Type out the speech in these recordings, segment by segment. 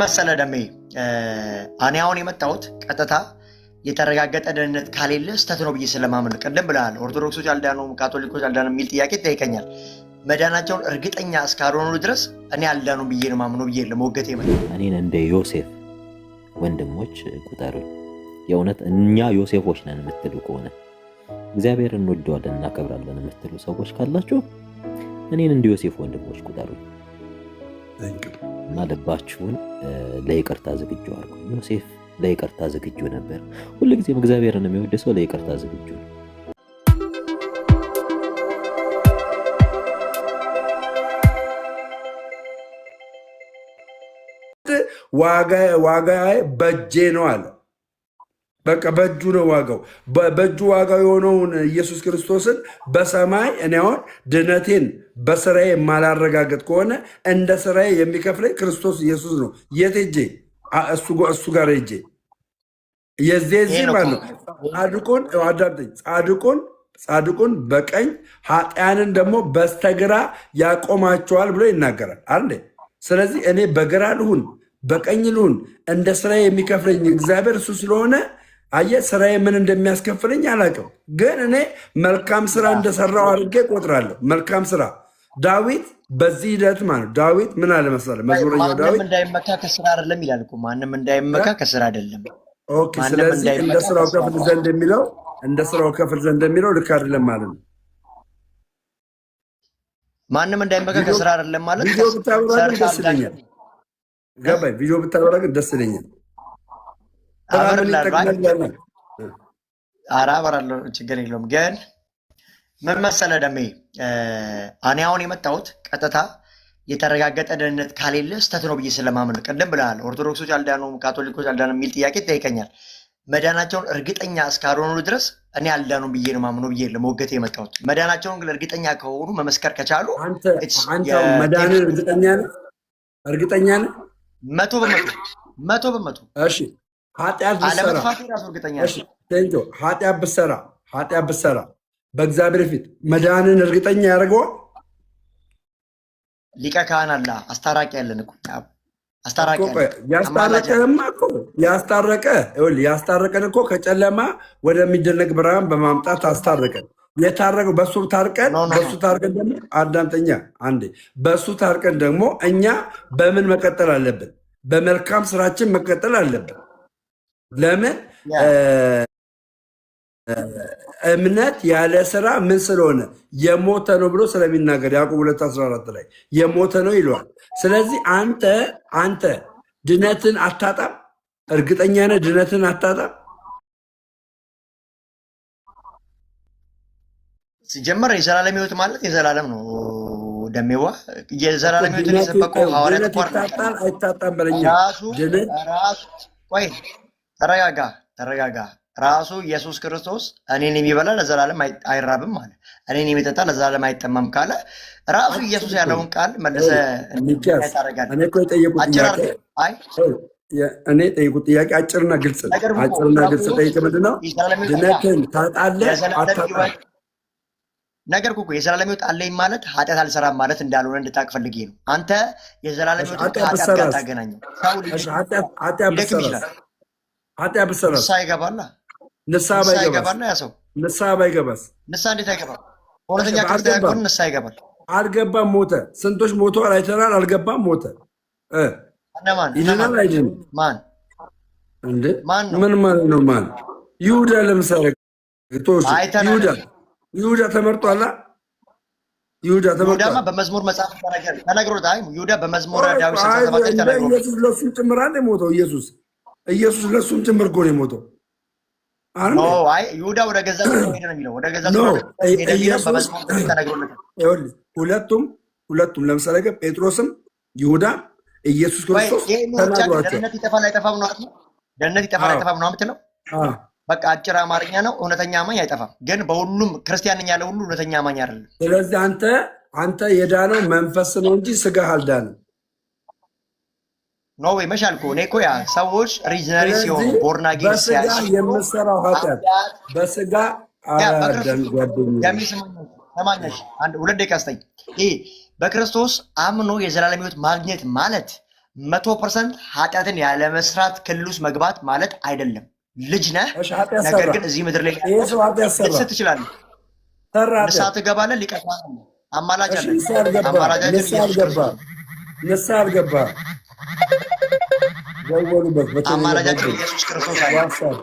መሰለ ደሜ እኔ አሁን የመጣሁት ቀጥታ የተረጋገጠ ደህንነት ካሌለ ስተት ነው ብዬ ስለማምን ቅድም ብለሃል። ኦርቶዶክሶች አልዳኑም፣ ካቶሊኮች አልዳኑም የሚል ጥያቄ ይጠይቀኛል። መዳናቸውን እርግጠኛ እስካልሆኑ ድረስ እኔ አልዳኑም ብዬ ነው ማምነው ብዬ ለመወገት ይመጣ እኔን እንደ ዮሴፍ ወንድሞች ቁጠሩኝ። የእውነት እኛ ዮሴፎች ነን የምትሉ ከሆነ እግዚአብሔር እንወደዋለን እናከብራለን የምትሉ ሰዎች ካላችሁ እኔን እንደ ዮሴፍ ወንድሞች ቁጠሩኝ እና ልባችሁን ለይቅርታ ዝግጁ አድርጉ። ዮሴፍ ለይቅርታ ዝግጁ ነበር። ሁልጊዜም እግዚአብሔርን የሚወድ ሰው ለይቅርታ ዝግጁ ነው። ዋጋ በእጄ ነው አለ። በቃ በእጁ ነው ዋጋው። በእጁ ዋጋው የሆነውን ኢየሱስ ክርስቶስን በሰማይ እኔ አሁን ድነቴን በስራዬ የማላረጋገጥ ከሆነ እንደ ስራዬ የሚከፍለኝ ክርስቶስ ኢየሱስ ነው። የት ሄጄ? እሱ ጋር ሄጄ የዚህ ማለት ነው። ጻድቁን አዳምጠኝ። ጻድቁን በቀኝ ኃጢያንን ደግሞ በስተግራ ያቆማቸዋል ብሎ ይናገራል አይደል? ስለዚህ እኔ በግራ ልሁን በቀኝ ልሁን እንደ ስራዬ የሚከፍለኝ እግዚአብሔር እሱ ስለሆነ አየ ስራዬ ምን እንደሚያስከፍለኝ አላውቅም፣ ግን እኔ መልካም ስራ እንደሰራው አድርጌ ቆጥራለሁ። መልካም ስራ ዳዊት በዚህ ሂደት ማለት ዳዊት ምን አለ መሰለህ? መዝሙረኛው ዳዊት ማንም እንዳይመካ ከስራ አይደለም ይላል እኮ። ማንም እንዳይመካ ከስራ አይደለም። ኦኬ። ስለዚህ እንደ ስራው ከፍል ዘንድ የሚለው ልክ አይደለም ማለት ነው። ማንም እንዳይመካ ከስራ አይደለም ማለት ቪዲዮ ብታበራ ግን ደስ ይለኛል። ገባኝ። ቪዲዮ ብታበራ ግን ደስ ይለኛል። አራበራለሁ፣ ችግር የለውም። ግን ምን መሰለህ ደሜ እኔ አሁን የመጣሁት ቀጥታ የተረጋገጠ ደህንነት ካሌለ ስተት ነው ብዬ ስለማምን ቅድም ብለሃል። ኦርቶዶክሶች አልዳኑም፣ ካቶሊኮች አልዳኑም የሚል ጥያቄ ይጠይቀኛል። መዳናቸውን እርግጠኛ እስካልሆኑ ድረስ እኔ አልዳኑም ብዬ ነው ማምነው ብዬ ለመወገት የመጣሁት። መዳናቸውን ግን እርግጠኛ ከሆኑ መመስከር ከቻሉ መዳንን እርግጠኛ ነህ? መቶ በመቶ እሺ። ኃጢአት ብትሰራ በእግዚአብሔር ፊት መዳንን እርግጠኛ ያደርገዋል? ሊቀ ካህን አለ፣ አስታራቂ ያለን እኮ ያስታረቀን እኮ ከጨለማ ወደሚደነቅ ብርሃን በማምጣት አስታረቀን። የታረቀው በሱ ታርቀን ደግሞ አዳምጠኛ አንዴ፣ በሱ ታርቀን ደግሞ እኛ በምን መቀጠል አለብን? በመልካም ስራችን መቀጠል አለብን። ለምን? እምነት ያለ ስራ ምን ስለሆነ የሞተ ነው ብሎ ስለሚናገር ያዕቆብ 2:14 ላይ የሞተ ነው ይለዋል። ስለዚህ አንተ ድነትን አታጣም? እርግጠኛ ነህ ድነትን አታጣም? ሲጀመር የዘላለም ሕይወት ማለት የዘላለም ነው ደሜዋ። የዘላለም ሕይወትን የሰበከው ሐዋርያት አይታጣም በለኛ። ቆይ ተረጋጋ። ራሱ ኢየሱስ ክርስቶስ እኔን የሚበላ ለዘላለም አይራብም አለ። እኔን የሚጠጣ ለዘላለም አይጠማም ካለ ራሱ ኢየሱስ ያለውን ቃል መልሰህ ታደርጋለህ። እኔ ጠይቁት ጥያቄ አጭርና ግልጽ ነው። ጠይቅ። ምንድን ነው ድነትን ታጣለህ? ነገር እኮ የዘላለም ሕይወት አለኝ ማለት ኃጢአት አልሰራም ማለት እንዳልሆነ እንድታውቅ ፈልጌ ነው። አንተ የዘላለም ሕይወት ከኃጢአት ጋር ታገናኘው። ሰው ልጅ ሊደክም ይችላል። ኃጢአት ብትሰራ ንስሐ ይገባል። ንስሐ ያ ሰው ንስሐ ባይገባስ? ንስሐ እንዴት አይገባም? እውነተኛ ክርስቲያን ከሆነ ንስሐ ይገባል። አልገባም፣ ሞተ። ስንቶች ሞተዋል አይተናል። አልገባም፣ ሞተ። ይድናል አይድንም? ምን ማለት ነው? ማን? ይሁዳ ለምሳሌ ይሁዳ ተመርጧላ። ይሁዳ ተመርጧል። በመዝሙር መጽሐፍ ተነግሮታል። ይሁዳ በመዝሙረ ዳዊት 67 ተነግሮታል። ኢየሱስ ለሱም ጭምር አለ የሞተው። ኢየሱስ ለሱም ጭምር እኮ ነው የሞተው። ይሁዳ ወደ ገዛ ሄደ ነው የሚለው። ወደ ገዛ ሁለቱም ለምሳሌ ጴጥሮስም ይሁዳ ኢየሱስ ክርስቶስ ተናግሯቸው ደህንነት ይጠፋል አይጠፋም ነው የምትለው። በቃ አጭር አማርኛ ነው። እውነተኛ አማኝ አይጠፋም፣ ግን በሁሉም ክርስቲያን ነኝ ያለ ሁሉ እውነተኛ አማኝ አይደለም። ስለዚህ አንተ የዳነው መንፈስ ነው እንጂ ስጋህ አልዳንም። ኖ ወይ መሻልኩ እኔ እኮ ያ ሰዎች ሪጅነሪ ሲሆኑ ቦርናጌን የምሰራው ኃጢአት በስጋ ሰማኛሽ። አንድ 2 ደቂቃ ስጠኝ። በክርስቶስ አምኖ የዘላለም ሕይወት ማግኘት ማለት 100% ኃጢአትን ያለመስራት ክልል ውስጥ መግባት ማለት አይደለም። ልጅ ነህ፣ እሺ ኃጢአት ነገር ሰራ። ግን እዚህ ምድር ላይ ይሄ ሰው ኃጢአት ሰራ ልትስት ትችላለህ። ሰራ ንስሐ ኃጢአት። ትገባለህ፣ ሊቀ ካህን አለ፣ አማላጅ እሺ አለ። ንስሐ አልገባ፣ አማላጃችን ንስሐ ኢየሱስ አልገባ፣ ክርስቶስ ንስሐ አልገባ። ደወሉበት በተለይ አማላጃችን በግል ኢየሱስ ክርስቶስ አለ። ዋትሳፕ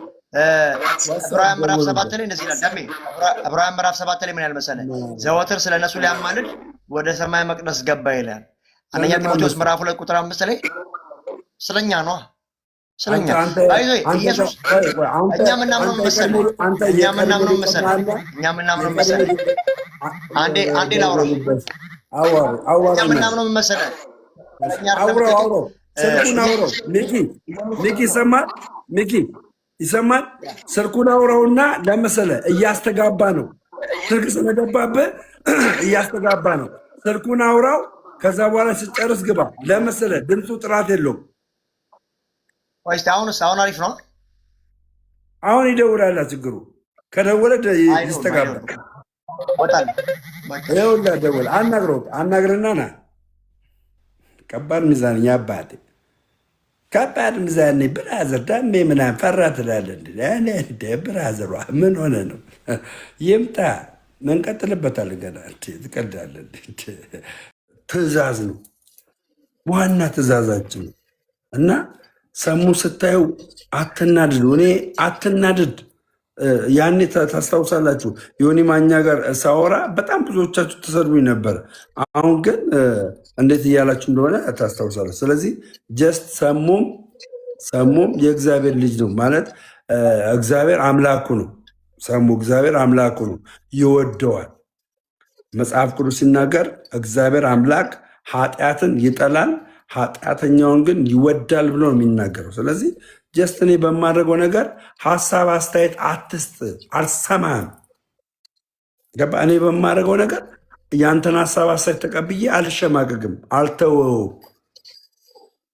ዕብራውያን ምዕራፍ 7 ደወሉበት። ላይ እንደዚህ ይላል። ደሜ ዕብራውያን ምዕራፍ 7 ላይ ምን ያህል መሰለህ? ዘወትር ስለ እነሱ ሊያማልድ ወደ ሰማይ መቅደስ ገባ ይላል። አንደኛ ጢሞቴዎስ ምዕራፍ 2 ቁጥር 5 ላይ ስለኛ ነው። ስለኛ አይዞ ኢየሱስ እኛ ምናምነው መሰለህ? እኛ ምናምነው መሰለህ? እኛ ምናምነው መሰለህ? አንዴ ላውራ። እኛ ምናምነው መሰለህ? አውራው ስልኩን አውራው። ሚኪ ይሰማል? ሚኪ ይሰማል? ስልኩን አውራውና ለመሰለ እያስተጋባ ነው። ስልክ ስለገባብህ እያስተጋባ ነው። ስልኩን አውራው። ከዛ በኋላ ስጨርስ ግባ። ለመሰለ ድምፁ ጥራት የለውም። ወይስ አሁን አሪፍ ነው? አሁን ይደውላል። ችግሩ ከደወለ ይስተጋባል። ወጣል። ይኸውልህ ደወለ። አናግረና ና። ከባድ ሚዛን ያባቴ ከባድ ሚዛን ብራዘር ዳሜ ምናምን ፈራ ትላለህ እንደ ብራዘሯ ምን ሆነ ነው? ይምጣ እንቀጥልበታለን። ገና ትቀልዳለህ። ትእዛዝ ነው ዋና ትእዛዛችን ነው። እና ሰሙ ስታዩ አትናድዱ። እኔ አትናድድ ያኔ ታስታውሳላችሁ፣ ዮኒ ማኛ ጋር ሳወራ በጣም ብዙዎቻችሁ ተሰድቡኝ ነበር። አሁን ግን እንዴት እያላችሁ እንደሆነ ታስታውሳላችሁ። ስለዚህ ጀስት ሰሙም የእግዚአብሔር ልጅ ነው ማለት እግዚአብሔር አምላኩ ነው። ሰሙ እግዚአብሔር አምላኩ ነው፣ ይወደዋል። መጽሐፍ ቅዱስ ሲናገር እግዚአብሔር አምላክ ኃጢአትን ይጠላል፣ ኃጢአተኛውን ግን ይወዳል ብሎ ነው የሚናገረው። ስለዚህ ጀስት እኔ በማድረገው ነገር ሀሳብ አስተያየት አትስጥ፣ አልሰማም። ገባ? እኔ በማድረገው ነገር ያንተን ሀሳብ አስተያየት ተቀብዬ አልሸማቀቅም፣ አልተወውም።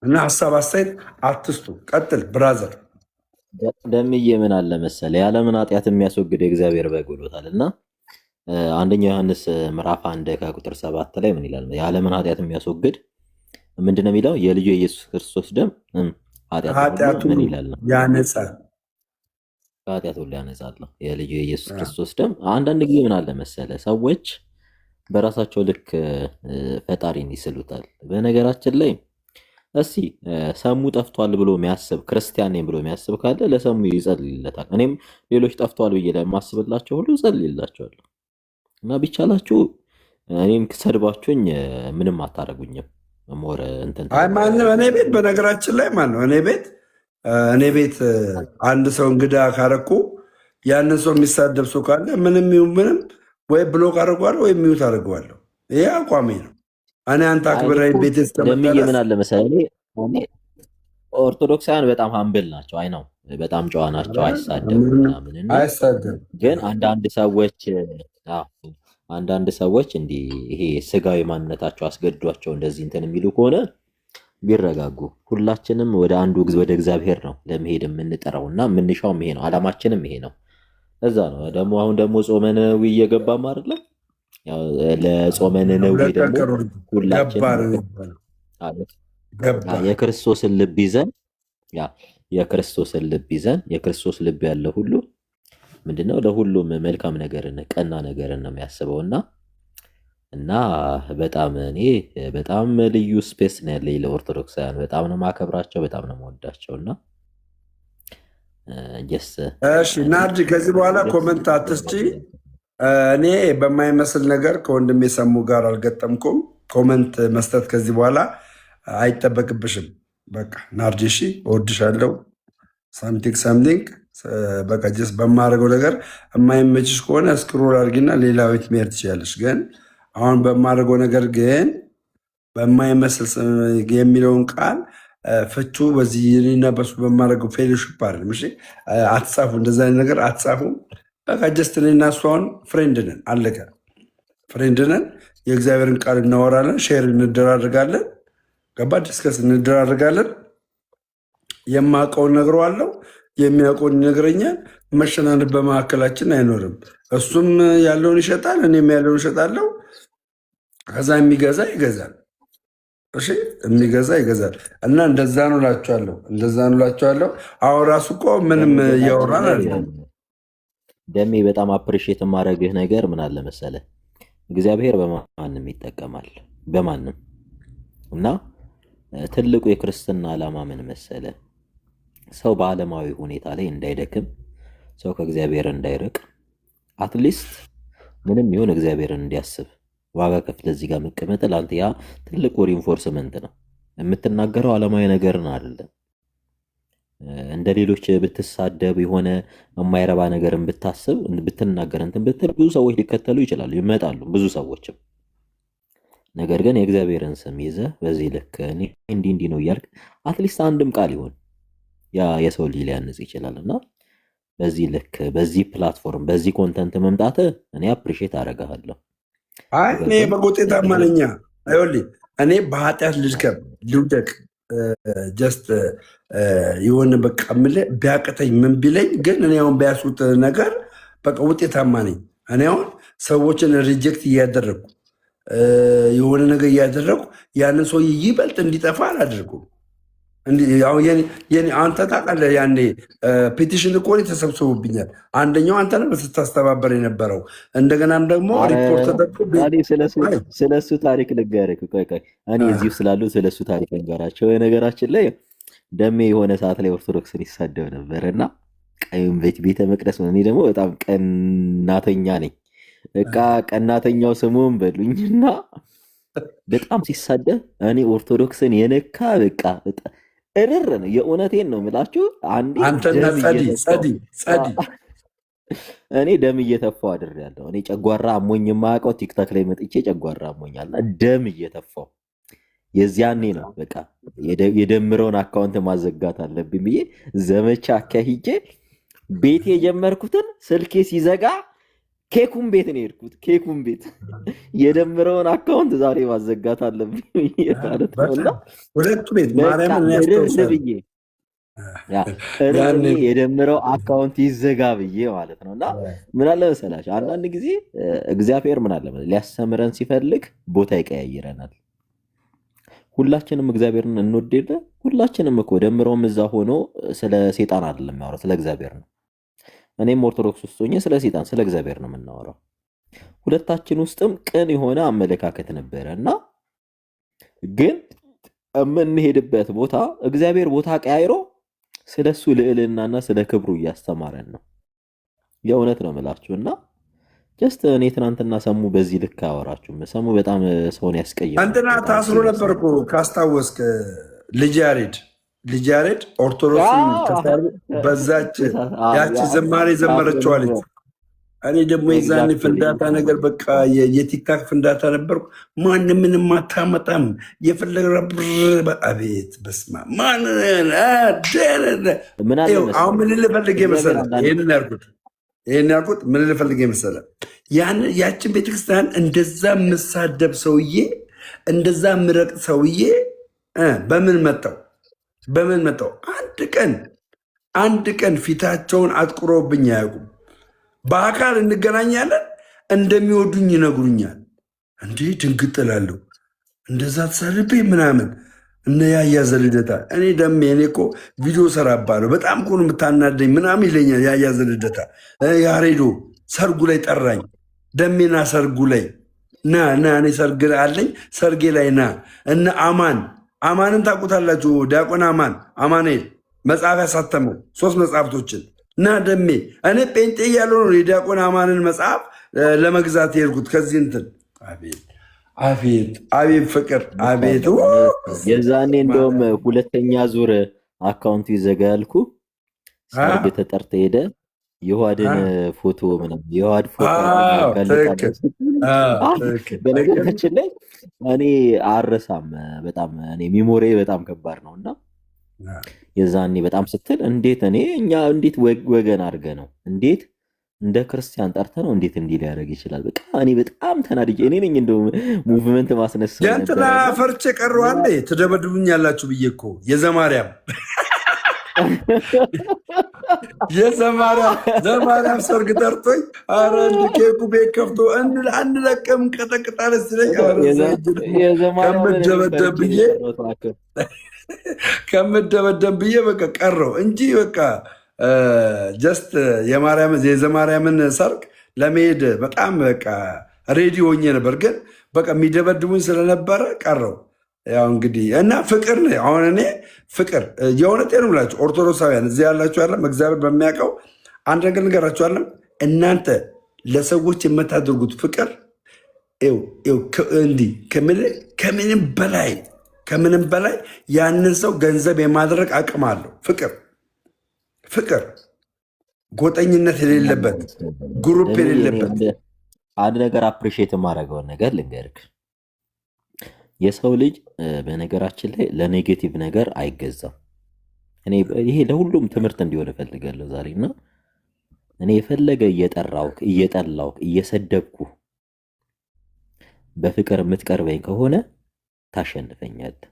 እና ሀሳብ አስተያየት አትስጡ። ቀጥል ብራዘር። ደምዬ ምን አለ መሰለ የዓለምን ኃጢአት የሚያስወግድ የእግዚአብሔር በግ ብሎታል። እና አንደኛው ዮሐንስ ምዕራፍ 1 ከቁጥር 7 ላይ ምን ይላል? የዓለምን ኃጢአት የሚያስወግድ ምንድነው የሚለው? የልጁ የኢየሱስ ክርስቶስ ደም ኃጢአቱን ምን ይላል? ያነጻል። ከኃጢአት ሁሉ ያነጻል ነው የልጁ የኢየሱስ ክርስቶስ ደም። አንዳንድ ጊዜ ምን አለ መሰለ ሰዎች በራሳቸው ልክ ፈጣሪን ይስሉታል። በነገራችን ላይ እስቲ ሰሙ ጠፍቷል ብሎ የሚያስብ ክርስቲያን ነኝ ብሎ የሚያስብ ካለ ለሰሙ ይጸልይለታል። እኔም ሌሎች ጠፍቷል ብዬ ለማስብላቸው ሁሉ እጸልይላቸዋለሁ። እና ቢቻላችሁ እኔን ሰድባችሁኝ ምንም አታደርጉኝም። ሞር እንትን ማነው እኔ ቤት በነገራችን ላይ ማነው እኔ ቤት አንድ ሰው እንግዳ ካረኩ ያንን ሰው የሚሳደብ ሰው ካለ ምንም ይሁን ምንም ወይ ብሎክ አድርገዋለሁ ወይ ሚዩት አድርገዋለሁ። ይሄ አቋሜ ነው። እኔ አንተ አክብረኝ ቤት ለምዬ ምን አለ መሰለኝ ኦርቶዶክሳውያን በጣም ሀምብል ናቸው። አይ ነው በጣም ጨዋ ናቸው፣ አይሳደቡም ምናምን። ግን አንዳንድ ሰዎች እንዲህ ይሄ ስጋዊ ማንነታቸው አስገድዷቸው እንደዚህ እንትን የሚሉ ከሆነ ቢረጋጉ። ሁላችንም ወደ አንዱ ወደ እግዚአብሔር ነው ለመሄድ የምንጠራው እና የምንሻውም ይሄ ነው፣ አላማችንም ይሄ ነው። እዛ ነው ደግሞ አሁን ደግሞ ጾመ ነነዌ እየገባም አይደለ? ለጾመ ነነዌ ደግሞ ሁላችንም የክርስቶስን ልብ ይዘን የክርስቶስ ልብ ያለ ሁሉ ምንድነው ለሁሉም መልካም ነገርን ቀና ነገርን ነው የሚያስበው። እና በጣም እኔ በጣም ልዩ ስፔስ ነው ያለኝ ለኦርቶዶክሳውያን። በጣም ነው ማከብራቸው፣ በጣም ነው መወዳቸው። እና እሺ ናርዲ ከዚህ በኋላ ኮመንት አትስጪ። እኔ በማይመስል ነገር ከወንድሜ ሰሙ ጋር አልገጠምኩም። ኮመንት መስጠት ከዚህ በኋላ አይጠበቅብሽም። በቃ ናርዲ እሺ፣ እወድሻለሁ። ሳምቲንግ በቃ ጀስት በማድረገው ነገር የማይመችሽ ከሆነ ስክሮል አድርጊና ሌላ ቤት መሄድ ትችላለች። ግን አሁን በማድረገው ነገር ግን በማይመስል የሚለውን ቃል ፍቹ በዚህና በሱ በማድረገው ፌሎሺፕ አይደለም። እሺ አትጻፉ፣ እንደዛ ነገር አትጻፉ። በቃ ጀስት እኔና እሱ አሁን ፍሬንድ ነን፣ አለቀ። ፍሬንድ ነን። የእግዚአብሔርን ቃል እናወራለን፣ ሼር እንደራርጋለን፣ ገባ ዲስከስ እንደራርጋለን። የማውቀውን ነግረዋለሁ፣ የሚያውቀውን ይነግረኛል። መሸናነፍ በመካከላችን አይኖርም። እሱም ያለውን ይሸጣል፣ እኔም ያለውን ይሸጣለሁ። ከዛ የሚገዛ ይገዛል። እሺ የሚገዛ ይገዛል። እና እንደዛ ነው እላቸዋለሁ። አሁን ራሱ እኮ ምንም እያወራን አይደለም። ደሜ በጣም አፕሪሼት የማደርግህ ነገር ምን አለ መሰለህ፣ እግዚአብሔር በማንም ይጠቀማል በማንም እና ትልቁ የክርስትና ዓላማ ምን መሰለህ፣ ሰው በዓለማዊ ሁኔታ ላይ እንዳይደክም፣ ሰው ከእግዚአብሔር እንዳይርቅ፣ አትሊስት ምንም ይሁን እግዚአብሔርን እንዲያስብ ዋጋ ከፍለህ እዚህ ጋር መቀመጥ ለአንተ ያ ትልቁ ሪንፎርስመንት ነው። የምትናገረው ዓለማዊ ነገርን አይደለም። እንደ ሌሎች ብትሳደብ የሆነ የማይረባ ነገርን ብታስብ ብትናገር እንትን ብትል ብዙ ሰዎች ሊከተሉ ይችላሉ፣ ይመጣሉ ብዙ ሰዎችም። ነገር ግን የእግዚአብሔርን ስም ይዘህ በዚህ ልክ እኔ እንዲህ እንዲህ ነው እያልክ አትሊስት አንድም ቃል ይሆን ያ የሰው ልጅ ሊያንጽ ይችላል። እና በዚህ ልክ በዚህ ፕላትፎርም በዚህ ኮንተንት መምጣት እኔ አፕሪሼት አደርግሃለሁ። አይ እኔ በውጤታማ ነኝ። ይኸውልህ እኔ በኃጢአት ልድከም ልውደቅ ጀስት የሆነ በቃ የምልህ ቢያቅተኝ ምን ቢለኝ ግን እኔ አሁን ቢያሱት ነገር በቃ ውጤታማ ነኝ። እኔ አሁን ሰዎችን ሪጀክት እያደረግኩ የሆነ ነገር እያደረግኩ ያንን ሰው ይበልጥ እንዲጠፋ አላደርጉም። አንተ ታውቃለህ፣ ያኔ ፔቲሽን እኮ ተሰብስቦብኛል። አንደኛው አንተ ነህ ስታስተባበር የነበረው። እንደገናም ደግሞ ሪፖርት ተደርጎ ስለሱ ታሪክ ልንገርህ። እኔ እዚሁ ስላሉ ስለሱ ታሪክ ልንገራቸው። ነገራችን ላይ ደሜ የሆነ ሰዓት ላይ ኦርቶዶክስን ይሳደብ ነበር እና ቤተ መቅደስ ነው። እኔ ደግሞ በጣም ቀናተኛ ነኝ። በቃ ቀናተኛው ስሙን በሉኝና በጣም ሲሳደብ እኔ ኦርቶዶክስን የነካ በቃ እርር ነው። የእውነቴን ነው የምላችሁ። እኔ ደም እየተፋው አድሬያለሁ። እኔ ጨጓራ አሞኝ የማያውቀው ቲክታክ ላይ መጥቼ ጨጓራ አሞኛልና ደም እየተፋው የዚያኔ ነው በቃ የደምረውን አካውንት ማዘጋት አለብኝ ብዬ ዘመቻ አካሂጄ ቤት የጀመርኩትን ስልኬ ሲዘጋ ኬኩን ቤት ነው የሄድኩት። ኬኩን ቤት የደምረውን አካውንት ዛሬ ማዘጋት አለብኝ ሁለቱ ቤት ብዬ የደምረው አካውንት ይዘጋ ብዬ ማለት ነው። እና ምን አለ መሰላችሁ አንዳንድ ጊዜ እግዚአብሔር ምን አለ ሊያስተምረን ሲፈልግ ቦታ ይቀያይረናል። ሁላችንም እግዚአብሔርን እንወድ የለ ሁላችንም እኮ ደምረውም እዛ ሆኖ ስለ ሴጣን አይደለም የሚያወራው ስለ እግዚአብሔር ነው። እኔም ኦርቶዶክስ ውስጥ ሆኜ ስለ ሴጣን ስለ እግዚአብሔር ነው የምናወራው። ሁለታችን ውስጥም ቅን የሆነ አመለካከት ነበረ እና ግን የምንሄድበት ቦታ እግዚአብሔር ቦታ ቀያይሮ ስለሱ ልዕልናና ስለ ክብሩ እያስተማረን ነው። የእውነት ነው የምላችሁ። እና ጀስት እኔ ትናንትና ሰሙ በዚህ ልክ አወራችሁም። ሰሙ በጣም ሰውን ያስቀይም። አንተና ታስሮ ነበር እኮ ካስታወስክ ልጅ ያሬድ ኦርቶዶክስን ተሳር በዛች ያቺ ዘማሪ ዘመረችዋለች። እኔ ደግሞ የዛኔ ፍንዳታ ነገር በቃ የቲክታክ ፍንዳታ ነበርኩ። ማንም ምንም አታመጣም የፈለገ አቤት በስማ አሁን ምን ልፈልግ መሰለህ? ይህን ያልኩት ምን ልፈልግ መሰለህ? ያችን ቤተክርስቲያን እንደዛ የምሳደብ ሰውዬ እንደዛ የምረቅጥ ሰውዬ በምን መጣው? አንድ ቀን ፊታቸውን አጥቁሮብኝ አያውቁም። በአካል እንገናኛለን፣ እንደሚወዱኝ ይነግሩኛል። እንዴ ድንግጥ እላለሁ። እንደዛ ተሳልቤ ምናምን እነ ያያዘ ልደታ እኔ ደሜ እኔ እኮ ቪዲዮ ሰራባለሁ በጣም እኮ ነው የምታናደኝ ምናምን ይለኛል። ያያዘ ልደታ ያሬዶ ሰርጉ ላይ ጠራኝ። ደሜና ሰርጉ ላይ ና እኔ ሰርግ አለኝ ሰርጌ ላይ ና እነ አማንን ታውቁታላችሁ? ዲያቆን አማኑኤል መጽሐፍ ያሳተመው 3 መጽሐፍቶችን እና ደሜ እኔ ጴንጤ እያለሁ ነው የዲያቆን አማንን መጽሐፍ ለመግዛት የሄድኩት። ከዚህ እንትን አቤት ፍቅር አቤት። የዛኔ እንደውም 2ኛ ዙር አካውንቱ ይዘጋ ያልኩ ሰርግ ተጠርተ ሄደ የዋድን ፎቶ ምናምን የዋድ ፎቶ በነገራችን ላይ እኔ አረሳም በጣም እኔ ሚሞሪ በጣም ከባድ ነው እና የዛኔ በጣም ስትል እንዴት እኛ እንዴት ወገን አድርገ ነው እንዴት እንደ ክርስቲያን ጠርተ ነው እንዴት እንዲህ ሊያደርግ ይችላል? በቃ እኔ በጣም ተናድጄ እኔ ነኝ እንደው ሙቭመንት ማስነሳው ያንተና ፈርቼ ቀረው አንዴ ትደበድቡኝ ያላችሁ ብዬ እኮ የዘማርያም ዘማርያም ሰርግ ጠርቶኝ አረ እንድ ኬኩ ቤት ከፍቶ አንድ ለቀም ቀጠቅጣለ ስለኝ ከምደበደብ ብዬ በቃ ቀረው እንጂ በቃ ጀስት የዘማርያምን ሰርግ ለመሄድ በጣም በቃ ሬዲ ሆኜ ነበር። ግን በቃ የሚደበድቡኝ ስለነበረ ቀረው። ያው እንግዲህ እና ፍቅር ነው። አሁን እኔ ፍቅር የእውነቴን ነው የምላችሁ ኦርቶዶክሳውያን እዚህ ያላችሁ ያለም እግዚአብሔር በሚያውቀው አንድ ነገር ልንገራችሁ አለም እናንተ ለሰዎች የምታደርጉት ፍቅር እንዲህ ከምንም በላይ ያንን ሰው ገንዘብ የማድረግ አቅም አለው። ፍቅር ጎጠኝነት የሌለበት ግሩፕ የሌለበት አንድ ነገር አፕሪሺየት የማደርገውን ነገር ልንገርክ። የሰው ልጅ በነገራችን ላይ ለኔጌቲቭ ነገር አይገዛም። ይሄ ለሁሉም ትምህርት እንዲሆን እፈልጋለሁ ዛሬ እና እኔ የፈለገ እየጠራውክ እየጠላውክ እየሰደብኩ በፍቅር የምትቀርበኝ ከሆነ ታሸንፈኛለህ።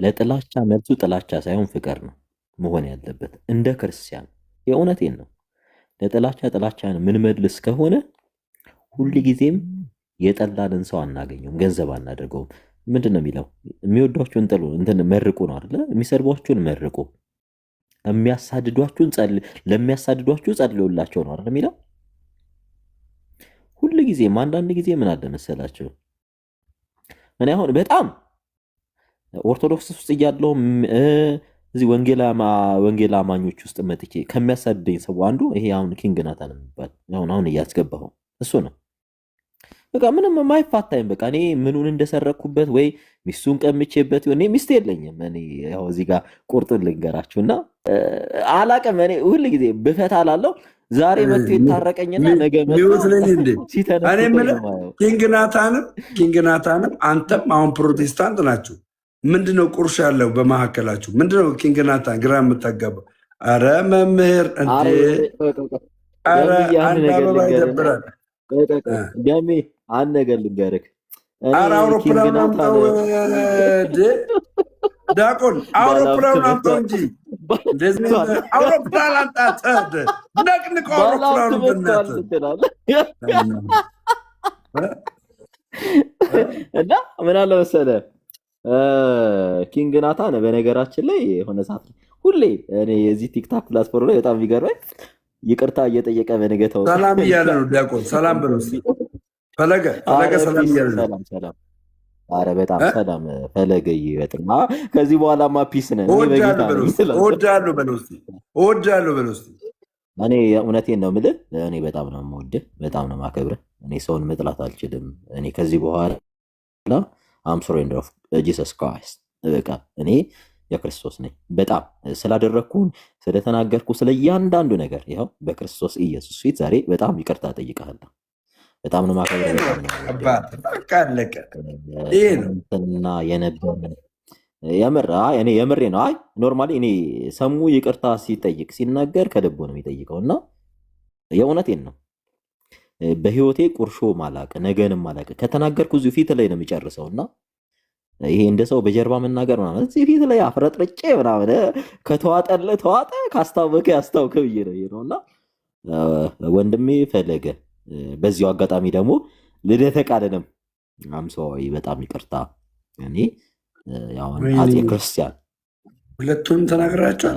ለጥላቻ መልሱ ጥላቻ ሳይሆን ፍቅር ነው መሆን ያለበት እንደ ክርስቲያን። የእውነቴን ነው። ለጥላቻ ጥላቻን ምንመልስ ከሆነ ሁልጊዜም የጠላንን ሰው አናገኘውም፣ ገንዘብ አናደርገውም። ምንድን ነው የሚለው? የሚወዷችሁን ጥሉ መርቁ ነው አይደለ? የሚሰድቧችሁን መርቁ፣ ለሚያሳድዷችሁ ጸልዩላቸው ነው አይደል የሚለው? ሁልጊዜም አንዳንድ ጊዜ ምን አለ መሰላችሁ፣ እኔ አሁን በጣም ኦርቶዶክስ ውስጥ እያለሁ እዚህ ወንጌል አማኞች ውስጥ መጥቼ ከሚያሳድደኝ ሰው አንዱ ይሄ አሁን ኪንግ ናታን የሚባል አሁን እያስገባሁ እሱ ነው። በቃ ምንም የማይፋታኝ በቃ እኔ ምኑን እንደሰረኩበት ወይ ሚስቱን ቀምቼበት እኔ ሚስት የለኝም። እኔ ያው እዚህ ጋር ቁርጡን ልንገራችሁና አላቅም። እኔ ሁል ጊዜ ብፈታ ላለው ዛሬ መጥቶ የታረቀኝና ነገ ኪንግ ናታንም አንተም አሁን ፕሮቴስታንት ናችሁ። ምንድነው ቁርሽ ያለው በመካከላችሁ? ምንድነው ኪንግ ናታን ግራ የምታጋባው? አረ መምህር እንዴ! አረ አንድ አበባ ይደብራል። ደሜ አንድ ነገር ልንገርህ። አረ አውሮፕላን አምጣው ዲያቆን፣ አውሮፕላን አምጣው እንጂ አውሮፕላን አምጣ። ነቅንቆ አውሮፕላኑ እና ምን አለ መሰለህ ኪንግ ናታን በነገራችን ላይ የሆነ ሰዓት ሁሌ እኔ የዚህ ቲክታክ ፕላትፎርም ላይ በጣም የሚገርመኝ ይቅርታ እየጠየቀ በነገታው ሰላም እያለ ነው። ዲያቆን ሰላም ብሎ ፈለገ ሰላም እያለ ነው። ሰላም አረ በጣም ሰላም ፈለገ ይበጥማ። ከዚህ በኋላማ ፒስ ነን። እወዳለሁ በለው እስኪ። እኔ እውነቴን ነው የምልህ። እኔ በጣም ነው የምወድህ፣ በጣም ነው የማከብርህ። እኔ ሰውን መጥላት አልችልም። እኔ ከዚህ በኋላ አም ፍሬንድ ኦፍ ጂሰስ ክራይስት። በቃ እኔ የክርስቶስ ነኝ። በጣም ስላደረግኩን ስለተናገርኩ ስለ እያንዳንዱ ነገር ይኸው በክርስቶስ ኢየሱስ ፊት ዛሬ በጣም ይቅርታ ጠይቀሃለሁ። በጣም ነው ማከብረና የምሬ ነው። አይ ኖርማሊ እኔ ሰሙ ይቅርታ ሲጠይቅ ሲናገር ከልቡ ነው የሚጠይቀው እና የእውነቴን ነው። በህይወቴ ቁርሾ ማላቅ ነገንም ማላቅ ከተናገርኩ እዚሁ ፊት ላይ ነው የሚጨርሰው እና ይሄ እንደ ሰው በጀርባ መናገር ምናምን እዚህ ፊት ላይ አፍረጥርጬ ምናምን ከተዋጠለ ተዋጠ ካስታወቀ ያስታውከ ብዬ ነው እና ወንድሜ ፈለገ በዚሁ አጋጣሚ ደግሞ ልደተ ቃልንም አምሰዋይ በጣም ይቅርታ። እኔ ያው አፄ ክርስቲያን ሁለቱንም ተናግራቸዋል።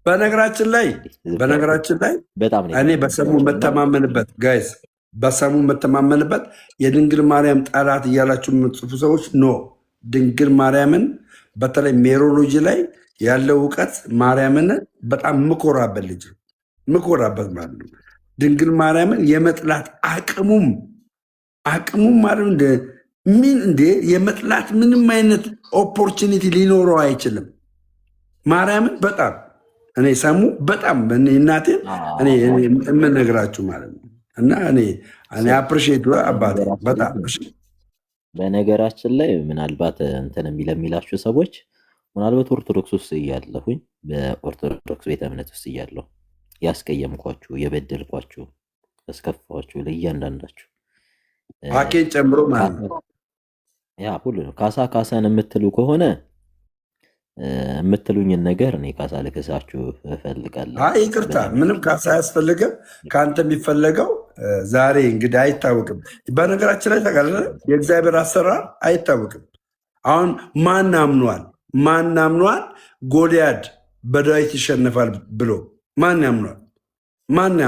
በነገራችን ላይ በጣም እኔ በሰሙ መተማመንበት ጋይስ በሰሙ መተማመንበት የድንግል ማርያም ጠላት እያላችሁ የምትጽፉ ሰዎች ኖ ድንግል ማርያምን በተለይ ሜሮሎጂ ላይ ያለው እውቀት ማርያምን በጣም ምኮራበት ልጅ ምኮራበት ማለት ነው። ድንግል ማርያምን የመጥላት አቅሙም ማለት ምን የመጥላት ምንም አይነት ኦፖርቹኒቲ ሊኖረው አይችልም። ማርያምን በጣም እኔ ሰሙ በጣም እናቴን እኔ የምነግራችሁ ማለት ነው። እና እኔ አፕሪሺየት አባቴ በጣም በነገራችን ላይ ምናልባት እንትን የሚላችሁ ሰዎች ምናልባት ኦርቶዶክስ ውስጥ እያለሁኝ በኦርቶዶክስ ቤተ እምነት ውስጥ እያለሁ ያስቀየምኳችሁ፣ የበደልኳችሁ፣ ያስከፋችሁ ለእያንዳንዳችሁ ፓኬን ጨምሮ ማለት ነው ያ ሁሉ ነው። ካሳን የምትሉ ከሆነ የምትሉኝን ነገር እኔ ካሳ ልክሳችሁ እፈልጋለሁ። ይቅርታ፣ ምንም ካሳ አያስፈልግም። ከአንተ የሚፈለገው ዛሬ እንግዲህ አይታወቅም። በነገራችን ላይ ታውቃለህ፣ የእግዚአብሔር አሰራር አይታወቅም። አሁን ማን አምኗል ጎልያድ በዳዊት ይሸነፋል ብሎ? ማን ያምኗል? ማን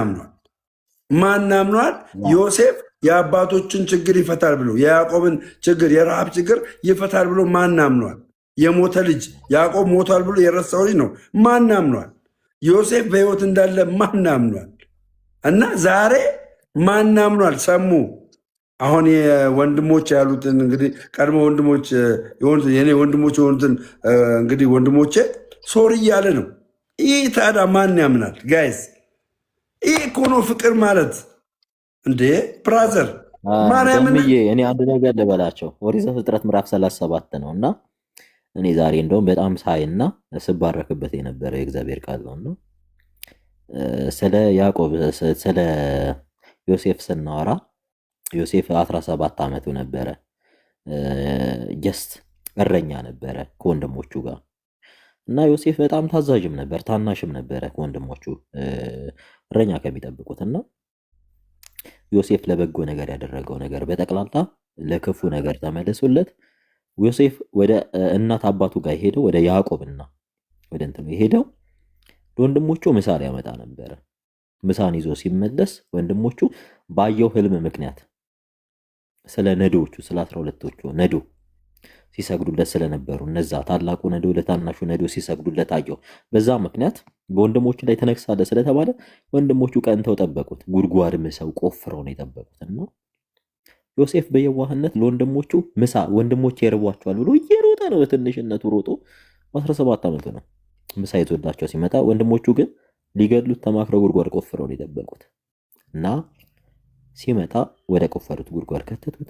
ያምኗል ዮሴፍ የአባቶችን ችግር ይፈታል ብሎ፣ የያዕቆብን ችግር የረሃብ ችግር ይፈታል ብሎ ማን አምኗል? የሞተ ልጅ ያዕቆብ ሞቷል ብሎ የረሳው ልጅ ነው። ማን አምኗል? ዮሴፍ በሕይወት እንዳለ ማን አምኗል? እና ዛሬ ማን አምኗል? ሰሙ። አሁን ወንድሞች ያሉትን እንግዲህ ቀድሞ ወንድሞች የኔ ወንድሞች የሆኑትን እንግዲህ ወንድሞቼ ሶሪ እያለ ነው። ይህ ታዲያ ማን ያምናል? ጋይስ ይህ እኮ ነው ፍቅር ማለት እንዴ! ብራዘር ማን ያምናል? እኔ አንድ ነገር ልበላቸው። ኦሪት ዘፍጥረት ምዕራፍ 37 ነው እና እኔ ዛሬ እንደውም በጣም ሳይና ስባረክበት የነበረ የእግዚአብሔር ቃል ነውና ስለ ያዕቆብ ስለ ዮሴፍ ስናወራ ዮሴፍ 17 ዓመቱ ነበረ። ጀስት እረኛ ነበረ ከወንድሞቹ ጋር እና ዮሴፍ በጣም ታዛዥም ነበር፣ ታናሽም ነበረ ከወንድሞቹ እረኛ ከሚጠብቁት እና ዮሴፍ ለበጎ ነገር ያደረገው ነገር በጠቅላላ ለክፉ ነገር ተመልሶለት ዮሴፍ ወደ እናት አባቱ ጋር ሄደው ወደ ያዕቆብና ወደ እንትኑ ሄደው ለወንድሞቹ ምሳ ሊያመጣ ነበረ። ምሳን ይዞ ሲመለስ ወንድሞቹ ባየው ህልም ምክንያት ስለ ነዶዎቹ ስለ 12ቶቹ ነዶ ሲሰግዱለት ስለነበሩ እነዛ ታላቁ ነዶ ለታናሹ ነዶ ሲሰግዱለት አየው። በዛ ምክንያት በወንድሞቹ ላይ ተነግሳለህ ስለተባለ ወንድሞቹ ቀንተው ጠበቁት። ጉድጓድ ምሰው ቆፍረው ነው የጠበቁት እና ዮሴፍ በየዋህነት ለወንድሞቹ ምሳ ወንድሞች ይርቧቸዋል ብሎ እየሮጠ ነው። በትንሽነቱ ሮጦ 17 ዓመቱ ነው። ምሳ ይዞላቸው ሲመጣ ወንድሞቹ ግን ሊገድሉት ተማክረው ጉድጓድ ቆፍረው ነው የጠበቁት እና ሲመጣ ወደ ቆፈሩት ጉድጓድ ከተቱት፣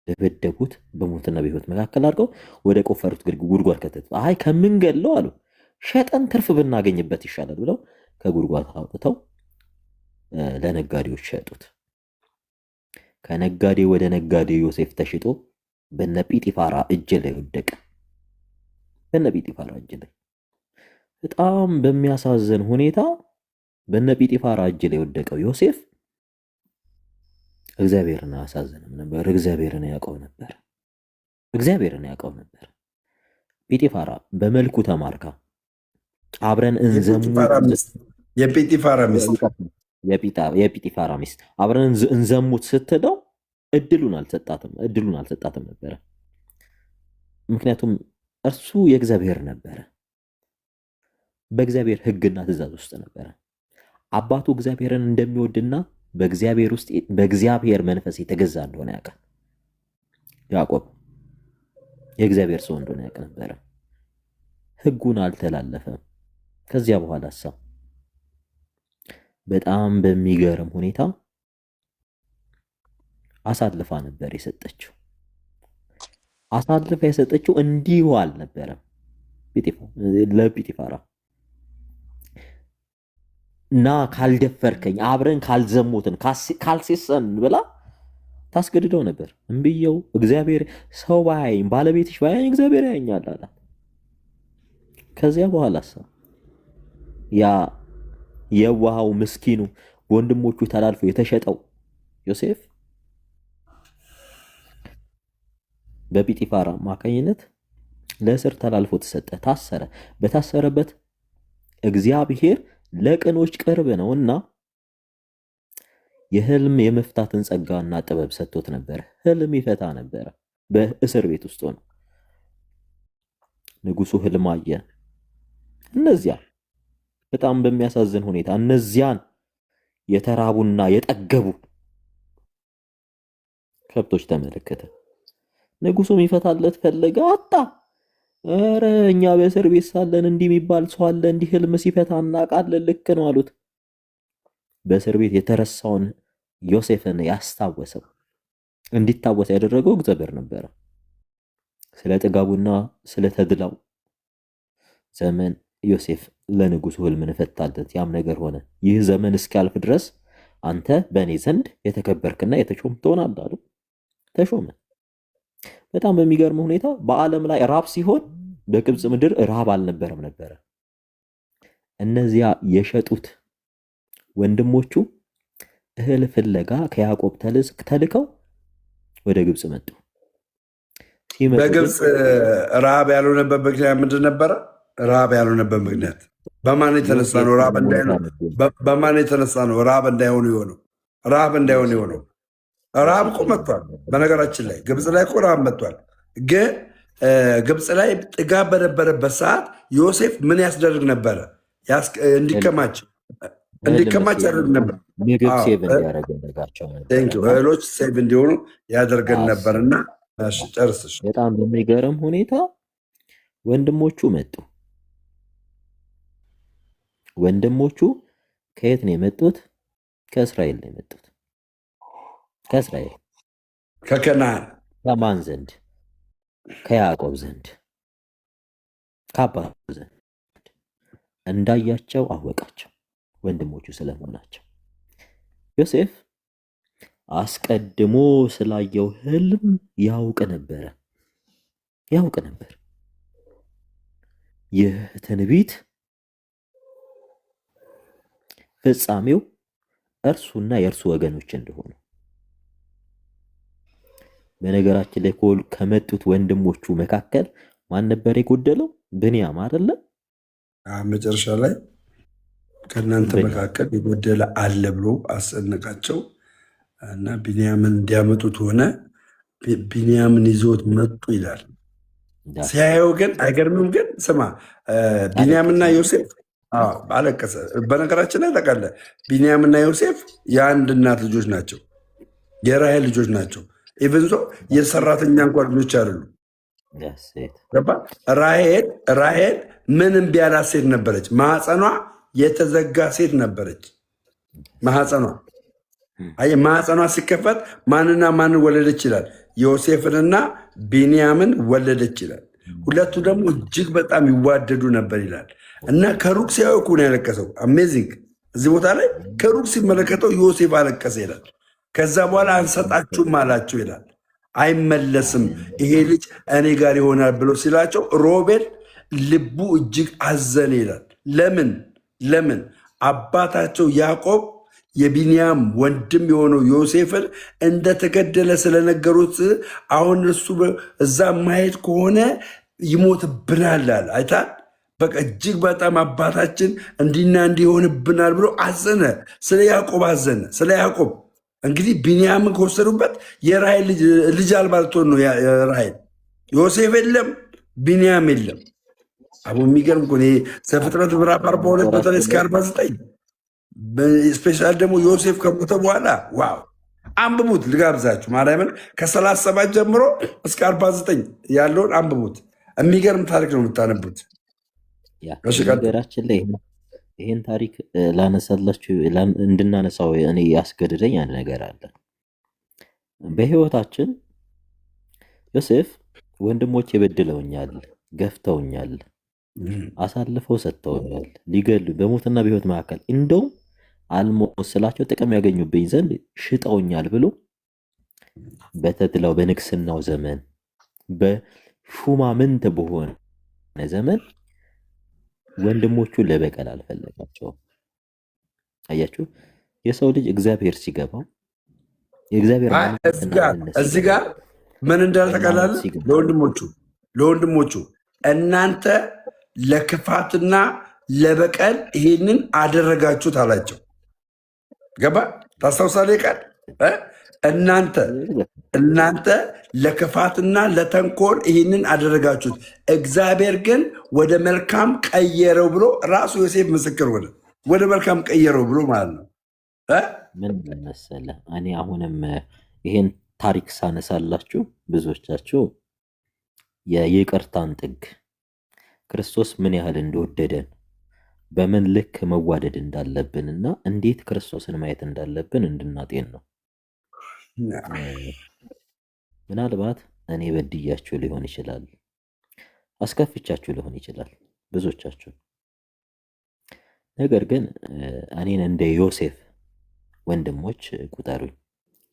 ደበደቡት። በሞትና በሕይወት መካከል አድርገው ወደ ቆፈሩት ጉድጓድ ከተቱት። አይ ከምንገድለው አሉ ሸጠን ትርፍ ብናገኝበት ይሻላል ብለው ከጉድጓድ አውጥተው ለነጋዴዎች ሸጡት። ከነጋዴ ወደ ነጋዴ ዮሴፍ ተሽጦ በነ ጲጢፋራ እጅ ላይ ወደቀ። በነ ጲጢፋራ እጅ ላይ በጣም በሚያሳዝን ሁኔታ በነ ጲጢፋራ እጅ ላይ ወደቀው ዮሴፍ እግዚአብሔርን አያሳዝንም ነበር። እግዚአብሔርን ያውቀው ነበር። እግዚአብሔርን ያውቀው ነበር። ጲጢፋራ በመልኩ ተማርካ አብረን የጲጢፋራ ሚስት አብረን እንዘሙት ስትለው እድሉን አልሰጣትም ነበረ። ምክንያቱም እርሱ የእግዚአብሔር ነበረ። በእግዚአብሔር ሕግና ትእዛዝ ውስጥ ነበረ። አባቱ እግዚአብሔርን እንደሚወድና በእግዚአብሔር መንፈስ የተገዛ እንደሆነ ያውቃል። ያዕቆብ የእግዚአብሔር ሰው እንደሆነ ያውቅ ነበረ። ሕጉን አልተላለፈም። ከዚያ በኋላ በጣም በሚገርም ሁኔታ አሳልፋ ነበር የሰጠችው። አሳልፋ የሰጠችው እንዲሁ አልነበረም። ለጲጢፋራ እና ካልደፈርከኝ አብረን ካልዘሙትን ካልሴሰን ብላ ታስገድደው ነበር። እምብየው እግዚአብሔር ሰው ባያይኝ ባለቤትሽ ባያይኝ እግዚአብሔር ያየኛል አላት። ከዚያ በኋላ ያ የዋሃው ምስኪኑ ወንድሞቹ ተላልፎ የተሸጠው ዮሴፍ በጲጢፋራ አማካኝነት ለእስር ተላልፎ ተሰጠ፣ ታሰረ። በታሰረበት እግዚአብሔር ለቅኖች ቅርብ ነውና የህልም የመፍታትን ጸጋና ጥበብ ሰጥቶት ነበር። ህልም ይፈታ ነበረ በእስር ቤት ውስጥ ሆኖ። ንጉሱ ህልም አየ። እነዚያ በጣም በሚያሳዝን ሁኔታ እነዚያን የተራቡና የጠገቡ ከብቶች ተመለከተ። ንጉሱም ይፈታለት ፈለገ፣ አጣ። ኧረ እኛ በእስር ቤት ሳለን እንዲህ የሚባል ሰው አለ፣ እንዲህ ህልም ሲፈታ እናውቃለን፣ ልክ ነው አሉት። በእስር ቤት የተረሳውን ዮሴፍን ያስታወሰው እንዲታወስ ያደረገው እግዚአብሔር ነበረ። ስለ ጥጋቡና ስለ ተድላው ዘመን ዮሴፍ ለንጉሱ ህልምን ፈታለት። ያም ነገር ሆነ። ይህ ዘመን እስኪያልፍ ድረስ አንተ በእኔ ዘንድ የተከበርክና የተሾም ትሆናለህ አለው። ተሾመ። በጣም በሚገርም ሁኔታ በዓለም ላይ ራብ ሲሆን በግብፅ ምድር ረሃብ አልነበረም ነበረ። እነዚያ የሸጡት ወንድሞቹ እህል ፍለጋ ከያዕቆብ ተልከው ወደ ግብፅ መጡ። በግብፅ ረሃብ ያልሆነበት ምክንያት ምንድን ነበረ? ረሃብ ያልሆነበት ምክንያት በማን የተነሳ ነው? በማን የተነሳ ነው ረሃብ እንዳይሆኑ የሆነው? ረሃብ እንዳይሆኑ የሆነው ረሃብ እኮ መጥቷል። በነገራችን ላይ ግብፅ ላይ እኮ ረሃብ መጥቷል። ግን ግብፅ ላይ ጥጋብ በነበረበት ሰዓት ዮሴፍ ምን ያስደርግ ነበረ? እንዲከማች ያደርግ ነበር። እህሎች ሴቭ እንዲሆኑ ያደርገን ነበር። እና ጨርስሽ። በጣም በሚገርም ሁኔታ ወንድሞቹ መጡ። ወንድሞቹ ከየት ነው የመጡት? ከእስራኤል ነው የመጡት። ከእስራኤል ከከነዓን። ከማን ዘንድ? ከያዕቆብ ዘንድ፣ ከአባቱ ዘንድ። እንዳያቸው አወቃቸው ወንድሞቹ ስለመሆናቸው። ዮሴፍ አስቀድሞ ስላየው ህልም ያውቅ ነበር። ይህ ትንቢት ፍጻሜው እርሱና የእርሱ ወገኖች እንደሆኑ። በነገራችን ላይ ከመጡት ወንድሞቹ መካከል ማን ነበር የጎደለው? ብንያም አይደለ? መጨረሻ ላይ ከእናንተ መካከል የጎደለ አለ ብሎ አስጨነቃቸው እና ቢንያምን እንዲያመጡት ሆነ። ቢንያምን ይዞት መጡ ይላል። ሲያየው ግን አይገርምም? ግን ስማ፣ ቢንያምና ዮሴፍ አለቀሰ። በነገራችን ላይ ታውቃለህ፣ ቢንያምና ዮሴፍ የአንድ እናት ልጆች ናቸው፣ የራሔል ልጆች ናቸው። ኢቨንዞ የሰራተኛ እንኳን ልጆች አይደሉም። ራሔል ምን እምቢ ያላት ሴት ነበረች። ማህፀኗ የተዘጋ ሴት ነበረች። ማህፀኗ ሲከፈት ማንና ማንን ወለደች ይላል? ዮሴፍንና ቢንያምን ወለደች ይላል። ሁለቱ ደግሞ እጅግ በጣም ይዋደዱ ነበር ይላል። እና ከሩቅ ሲያዩ እኮ ነው ያለቀሰው። አሜዚንግ! እዚህ ቦታ ላይ ከሩቅ ሲመለከተው ዮሴፍ አለቀሰ ይላል። ከዛ በኋላ አንሰጣችሁም አላቸው ይላል። አይመለስም ይሄ ልጅ እኔ ጋር ይሆናል ብሎ ሲላቸው ሮቤል ልቡ እጅግ አዘነ ይላል። ለምን አባታቸው ያዕቆብ የቢንያም ወንድም የሆነው ዮሴፍን እንደተገደለ ስለነገሩት አሁን እሱ እዛ ማየት ከሆነ ይሞትብናል አለ። አይታል በቃ እጅግ በጣም አባታችን እንዲና እንዲሆንብናል ብሎ አዘነ። ስለ ያዕቆብ አዘነ። ስለ ያዕቆብ እንግዲህ ቢንያምን ከወሰዱበት የራሔል ልጅ አልባ ልትሆን ነው። ራሔል ዮሴፍ የለም፣ ቢንያም የለም። አቡ የሚገርም እኮ ዘፍጥረት ምዕራፍ 42 በተለይ እስከ 49 ስፔሻል ደግሞ ዮሴፍ ከሞተ በኋላ ዋው አንብቡት፣ ልጋብዛችሁ ማርያምን ከ37 ጀምሮ እስከ 49 ያለውን አንብቡት። የሚገርም ታሪክ ነው የምታነቡት። ነገራችን ላይ ይህን ታሪክ ላነሳላችሁ እንድናነሳው እኔ ያስገድደኝ አንድ ነገር አለ። በህይወታችን ዮሴፍ ወንድሞቼ በድለውኛል፣ ገፍተውኛል፣ አሳልፈው ሰጥተውኛል፣ ሊገሉ በሞትና በህይወት መካከል እንደውም አልሞት ስላቸው ጥቅም ያገኙብኝ ዘንድ ሽጠውኛል ብሎ በተድላው በንግስናው ዘመን በሹማምንት በሆነ ዘመን ወንድሞቹን ለበቀል አልፈለጋቸውም። አያችሁ፣ የሰው ልጅ እግዚአብሔር ሲገባው የእግዚአብሔር እዚህ ጋር ምን እንዳልተቀላለ ለወንድሞቹ እናንተ ለክፋትና ለበቀል ይህንን አደረጋችሁት አላቸው። ገባ? ታስታውሳለህ? ቃል እናንተ ለክፋትና ለተንኮል ይህንን አደረጋችሁት፣ እግዚአብሔር ግን ወደ መልካም ቀየረው ብሎ ራሱ ዮሴፍ ምስክር ወደ መልካም ቀየረው ብሎ ማለት ነው። ምን መሰለህ፣ እኔ አሁንም ይሄን ታሪክ ሳነሳላችሁ ብዙዎቻችሁ የይቅርታን ጥግ ክርስቶስ ምን ያህል እንደወደደን በምን ልክ መዋደድ እንዳለብን እና እንዴት ክርስቶስን ማየት እንዳለብን እንድናጤን ነው። ምናልባት እኔ በድያችሁ ሊሆን ይችላል፣ አስከፍቻችሁ ሊሆን ይችላል ብዙዎቻችሁ። ነገር ግን እኔን እንደ ዮሴፍ ወንድሞች ቁጠሩኝ።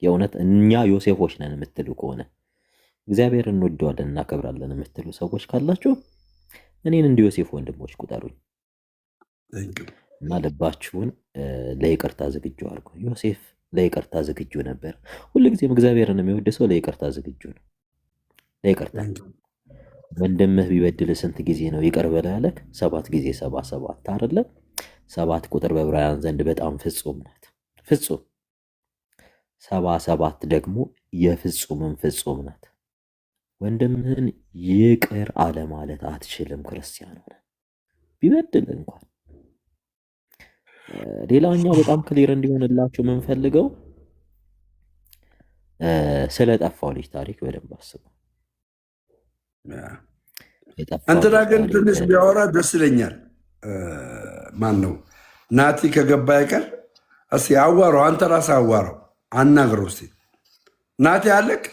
የእውነት እኛ ዮሴፎች ነን የምትሉ ከሆነ እግዚአብሔር እንወደዋለን እናከብራለን የምትሉ ሰዎች ካላችሁ እኔን እንደ ዮሴፍ ወንድሞች ቁጠሩኝ እና ልባችሁን ለይቅርታ ዝግጁ አድርጉ። ዮሴፍ ለይቅርታ ዝግጁ ነበር። ሁልጊዜም እግዚአብሔርን የሚወድ ሰው ለይቅርታ ዝግጁ ነው። ለይቅርታ ወንድምህ ቢበድል ስንት ጊዜ ነው ይቅር በለው ያለክ? 7 ጊዜ 77 አይደለ? 7 ቁጥር በዕብራውያን ዘንድ በጣም ፍጹም ናት። ፍጹም 77 ደግሞ የፍጹምም ፍጹም ናት። ወንድምህን ይቅር አለ ማለት አትችልም። ክርስቲያን ሆነ ቢበድል እንኳን። ሌላኛው በጣም ክሊር እንዲሆንላችሁ የምንፈልገው ስለ ጠፋው ልጅ ታሪክ በደንብ አስቡ። እንትና ግን ትንሽ ቢያወራ ደስ ይለኛል። ማን ነው ናቲ ከገባ አይቀር እስኪ አዋራው፣ አንተ ራስህ አዋራው፣ አናግረው እስኪ ናቲ አለቅ።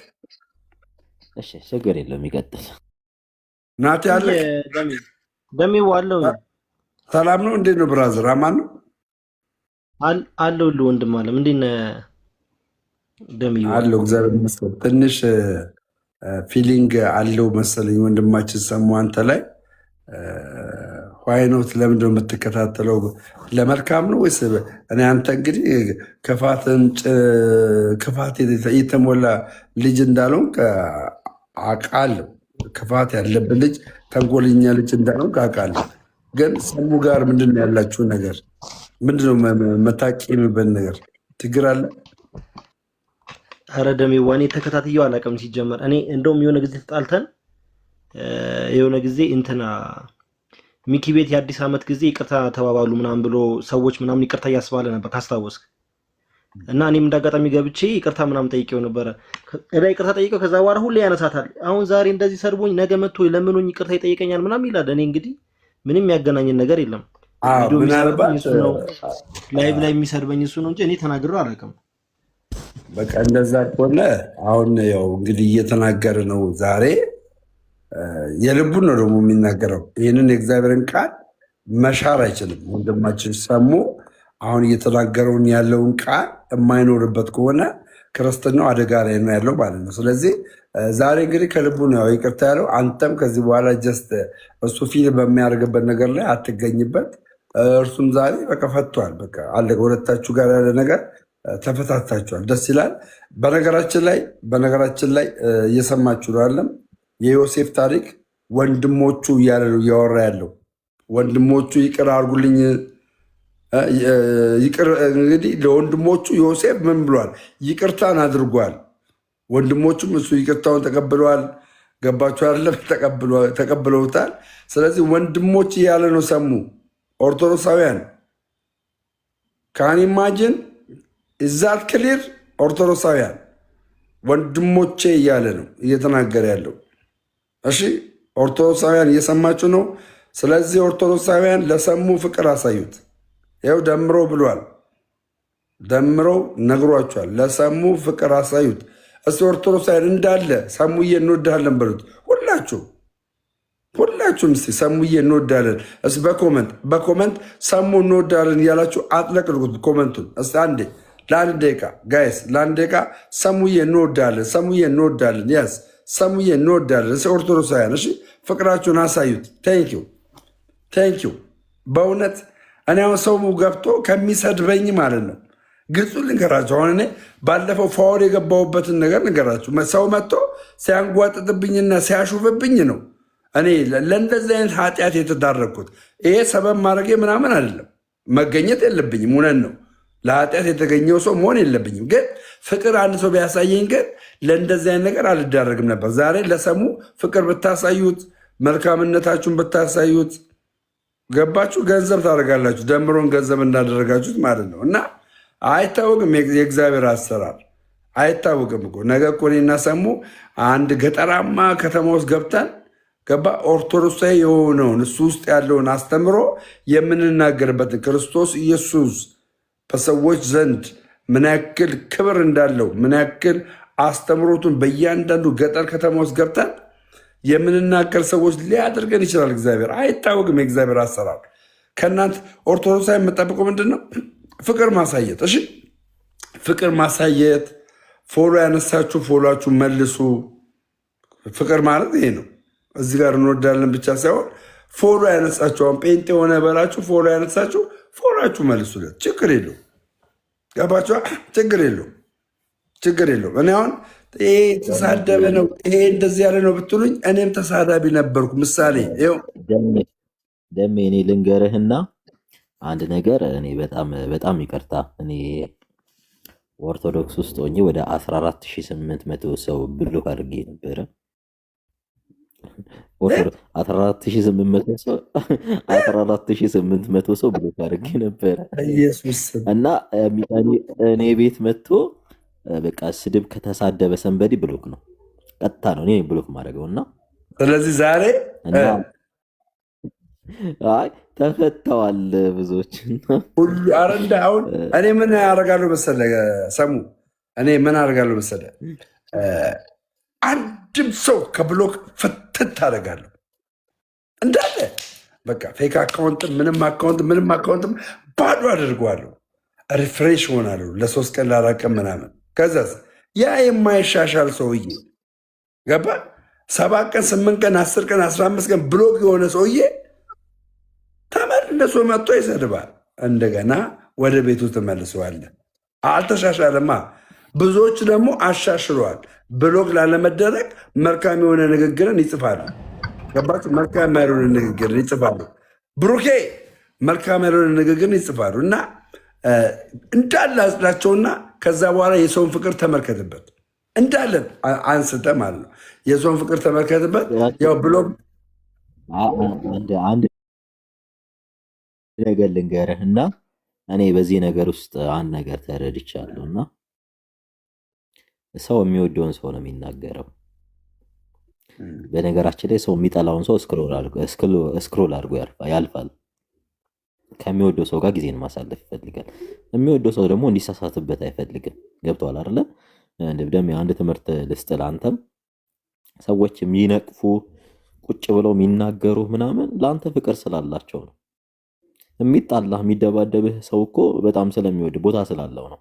እሺ ችግር የለውም ይቀጥል። ናቲ አለቅ። ደሜ ዋለው ሰላም ነው? እንዴት ነው ብራዘር? አማን ነው አለው ሁሉ ወንድም አለም እንዴት ነህ? ደሜ አለው እግዚአብሔር ይመስገን። ትንሽ ፊሊንግ አለው መሰለኝ ወንድማችን ሰሙ አንተ ላይ ዋይኖት ለምንድነው የምትከታተለው? ለመልካም ነው ወይስ? እኔ አንተ እንግዲህ ክፋት የተሞላ ልጅ እንዳለው አውቃለሁ። ክፋት ያለብን ልጅ፣ ተንኮለኛ ልጅ እንዳለው አውቃለሁ። ግን ሰሙ ጋር ምንድነው ያላችሁ ነገር? ምንድነው መታቂምበት ነገር? ችግር አለ? ኧረ ደሜዋ እኔ ተከታትየው አላውቅም። ሲጀመር እኔ እንደውም የሆነ ጊዜ ተጣልተን የሆነ ጊዜ እንትና ሚኪ ቤት የአዲስ ዓመት ጊዜ ይቅርታ ተባባሉ ምናምን ብሎ ሰዎች ምናምን ይቅርታ እያስባለ ነበር ካስታወስክ። እና እኔም እንዳጋጣሚ ገብቼ ይቅርታ ምናምን ጠይቄው ነበረ። ይቅርታ ጠይቄው ከዛ በኋላ ሁሌ ያነሳታል። አሁን ዛሬ እንደዚህ ሰርቦኝ ነገ መጥቶ ለምኖኝ ይቅርታ ይጠይቀኛል ምናምን ይላል። እኔ እንግዲህ ምንም ያገናኝን ነገር የለም። ላይቭ ላይ የሚሰድበኝ እሱ ነው እንጂ እኔ ተናግሬው አላውቅም። በቃ እንደዛ ከሆነ አሁን ያው እንግዲህ እየተናገረ ነው ዛሬ የልቡን ነው ደግሞ የሚናገረው። ይህንን የእግዚአብሔርን ቃል መሻር አይችልም። ወንድማችን ሰሙ አሁን እየተናገረውን ያለውን ቃል የማይኖርበት ከሆነ ክርስትናው አደጋ ላይ ነው ያለው ማለት ነው። ስለዚህ ዛሬ እንግዲህ ከልቡ ነው ይቅርታ ያለው። አንተም ከዚህ በኋላ ጀስት እሱ ፊልም በሚያደርግበት ነገር ላይ አትገኝበት። እርሱም ዛሬ በቃ ፈቷል። በቃ አለቀ። ሁለታችሁ ጋር ያለ ነገር ተፈታታችኋል። ደስ ይላል። በነገራችን ላይ እየሰማችሁ ነው አለም የዮሴፍ ታሪክ ወንድሞቹ እያለ ነው እያወራ ያለው። ወንድሞቹ ይቅር አድርጉልኝ። እንግዲህ ለወንድሞቹ ዮሴፍ ምን ብሏል? ይቅርታን አድርጓል። ወንድሞቹም እሱ ይቅርታውን ተቀብለዋል። ገባችሁ አይደለም? ተቀብለውታል። ስለዚህ ወንድሞች እያለ ነው ሰሙ። ኦርቶዶክሳውያን ካን ኢማጂን ኢዛት ክሊር? ኦርቶዶክሳውያን ወንድሞቼ እያለ ነው እየተናገረ ያለው። እሺ ኦርቶዶክሳውያን እየሰማችሁ ነው። ስለዚህ ኦርቶዶክሳውያን ለሰሙ ፍቅር አሳዩት። ይኸው ደምሮ ብሏል። ደምሮ ነግሯቸዋል። ለሰሙ ፍቅር አሳዩት። እስቲ ኦርቶዶክሳውያን እንዳለ ሰሙዬ እንወዳለን በሉት። ሁላችሁም እስቲ ሰሙዬ እንወዳለን። እስቲ በኮመንት ሰሙ እንወዳለን እያላችሁ አጥለቅልቁት ኮመንቱን። እስቲ አንዴ ለአንድ ደቂቃ ጋይስ፣ ለአንድ ደቂቃ ሰሙዬ እንወዳለን፣ ሰሙዬ እንወዳለን፣ ያስ ሰሙዬ እንወዳለን። እስቲ ኦርቶዶክሳውያን እሺ ፍቅራችሁን አሳዩት። ቴንኪው በእውነት እኔ አሁን ሰው ገብቶ ከሚሰድበኝ ማለት ነው ግልጹ ልንገራችሁ። አሁን እኔ ባለፈው ፋወር የገባሁበትን ነገር ልንገራችሁ። ሰው መጥቶ ሲያንጓጥጥብኝና ሲያሹፍብኝ ነው እኔ ለእንደዚህ አይነት ኃጢአት የተዳረግኩት። ይሄ ሰበብ ማድረጌ ምናምን አይደለም። መገኘት የለብኝም። እውነት ነው። ለኃጢአት የተገኘው ሰው መሆን የለብኝም። ግን ፍቅር አንድ ሰው ቢያሳየኝ ግን ለእንደዚህ አይነት ነገር አልዳረግም ነበር። ዛሬ ለሰሙ ፍቅር ብታሳዩት፣ መልካምነታችሁን ብታሳዩት፣ ገባችሁ? ገንዘብ ታደርጋላችሁ። ደምሮን ገንዘብ እንዳደረጋችሁት ማለት ነው። እና አይታወቅም፣ የእግዚአብሔር አሰራር አይታወቅም እኮ። ነገ እኮ እኔና ሰሙ አንድ ገጠራማ ከተማ ውስጥ ገብተን ገባ ኦርቶዶክሳዊ የሆነውን እሱ ውስጥ ያለውን አስተምሮ የምንናገርበትን ክርስቶስ ኢየሱስ በሰዎች ዘንድ ምን ያክል ክብር እንዳለው ምን ያክል አስተምሮቱን በእያንዳንዱ ገጠር ከተማ ውስጥ ገብተን የምንናገር ሰዎች ሊያደርገን ይችላል። እግዚአብሔር አይታወቅም። የእግዚአብሔር አሰራር ከእናንተ ኦርቶዶክሳዊ የምጠብቀው ምንድን ነው? ፍቅር ማሳየት። እሺ ፍቅር ማሳየት። ፎሎ ያነሳችሁ ፎሎችሁ መልሱ። ፍቅር ማለት ይሄ ነው። እዚህ ጋር እንወዳለን ብቻ ሳይሆን ፎሎ ያነሳችሁ አሁን ጴንጤ የሆነ በላችሁ ፎሎ ያነሳችሁ ፎሎችሁ መልሱለት። ችግር የለው። ገባችኋ? ችግር የለው። ችግር የለውም። እኔ አሁን ይሄ የተሳደበ ነው ይሄ እንደዚህ ያለ ነው ብትሉኝ እኔም ተሳዳቢ ነበርኩ። ምሳሌ ይኸው ደሜ እኔ ልንገርህና አንድ ነገር እኔ በጣም ይቅርታ እኔ ኦርቶዶክስ ውስጥ ሆኜ ወደ 14800 ሰው ብሎክ አድርጌ ነበረ። 14800 ሰው ብሎክ አድርጌ ነበረ ኢየሱስ እና እኔ ቤት መጥቶ በቃ ስድብ ከተሳደበ ሰንበዲ ብሎክ ነው ቀጥታ ነው እኔ ብሎክ ማድረገው እና ስለዚህ ዛሬ አይ ተፈተዋል ብዙዎች ሁሉ አረንዳ አሁን እኔ ምን ያደርጋለሁ መሰለህ ሰሙ እኔ ምን አደርጋለሁ መሰለህ አንድም ሰው ከብሎክ ፍትት አደርጋለሁ እንዳለ በቃ ፌክ አካውንት ምንም አካውንት ባዶ አድርገዋለሁ ሪፍሬሽ ሆናለሁ ለ3 ቀን ለ4 ቀን ምናምን ከዛስ ያ የማይሻሻል ሰውዬ ገባ 7 ቀን 8 ቀን 10 ቀን 15 ቀን ብሎክ የሆነ ሰውዬ ተመልሶ መጥቶ ይሰድባል። እንደገና ወደ ቤቱ ተመልሰዋል። አልተሻሻለማ። ብዙዎች ደግሞ አሻሽለዋል። ብሎክ ላለመደረግ መልካም የሆነ ንግግርን ይጽፋሉ። ገባችሁ? መልካም ያልሆነ ንግግርን ይጽፋሉ። ብሩኬ መልካም ያልሆነ ንግግርን ይጽፋሉ እና እንዳለ አጽዳቸውና ከዛ በኋላ የሰውን ፍቅር ተመልከትበት እንዳለን አንስተ ማለት ነው። የሰውን ፍቅር ተመልከትበት። ያው ብሎክ አንድ ነገር ልንገርህ እና እኔ በዚህ ነገር ውስጥ አንድ ነገር ተረድቻለሁ እና ሰው የሚወደውን ሰው ነው የሚናገረው። በነገራችን ላይ ሰው የሚጠላውን ሰው ስክሮል አድርጎ ያልፋል። ከሚወደው ሰው ጋር ጊዜን ማሳለፍ ይፈልጋል። የሚወደው ሰው ደግሞ እንዲሳሳትበት አይፈልግም። ገብቶሃል አይደለ? እንደም አንድ ትምህርት ልስጥል። አንተም ሰዎች የሚነቅፉ ቁጭ ብለው የሚናገሩ ምናምን ለአንተ ፍቅር ስላላቸው ነው። የሚጣላህ የሚደባደብህ ሰው እኮ በጣም ስለሚወድ ቦታ ስላለው ነው።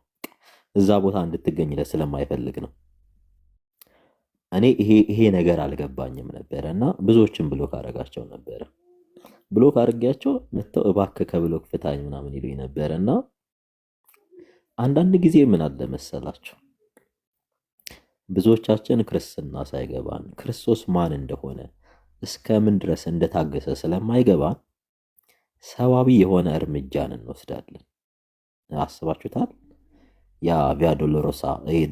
እዛ ቦታ እንድትገኝለት ስለማይፈልግ ነው። እኔ ይሄ ነገር አልገባኝም ነበረ እና ብዙዎችን ብሎክ አደረጋቸው ነበረ። ብሎክ አድርጌያቸው መጥተው እባክህ ከብሎክ ፍታኝ ምናምን ይሉኝ ነበረ እና አንዳንድ ጊዜ ምን አለ መሰላቸው ብዙዎቻችን ክርስትና ሳይገባን ክርስቶስ ማን እንደሆነ እስከምን ድረስ እንደታገሰ ስለማይገባን ሰዋዊ የሆነ እርምጃን እንወስዳለን። አስባችሁታል? ያ ቪያ ዶሎሮሳ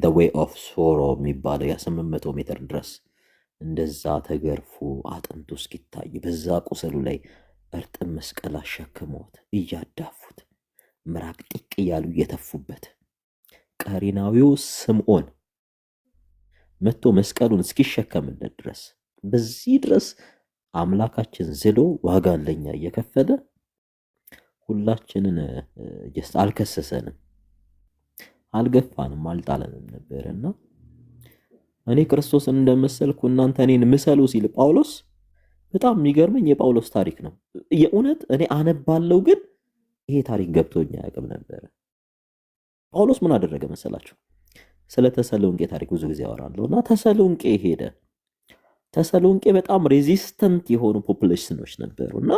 the way of sorrow የሚባለው ያ 800 ሜትር ድረስ እንደዛ ተገርፎ አጥንቱ እስኪታይ በዛ ቁስሉ ላይ እርጥብ መስቀል አሸክመውት እያዳፉት ምራቅ ጢቅ እያሉ እየተፉበት ቀሪናዊው ስምዖን መጥቶ መስቀሉን እስኪሸከምለት ድረስ በዚህ ድረስ አምላካችን ዝሎ ዋጋ ለኛ እየከፈለ ሁላችንን አልከሰሰንም፣ አልገፋንም፣ አልጣለንም ነበርና እኔ ክርስቶስን እንደመሰልኩ እናንተ እኔን ምሰሉ ሲል ጳውሎስ በጣም የሚገርመኝ የጳውሎስ ታሪክ ነው። የእውነት እኔ አነባለው ግን ይሄ ታሪክ ገብቶኝ አያውቅም ነበር። ጳውሎስ ምን አደረገ መሰላችሁ? ስለ ተሰሎንቄ ታሪክ ብዙ ጊዜ ያወራለሁ እና ተሰሎንቄ ሄደ። ተሰሎንቄ በጣም ሬዚስተንት የሆኑ ፖፑሌሽኖች ነበሩና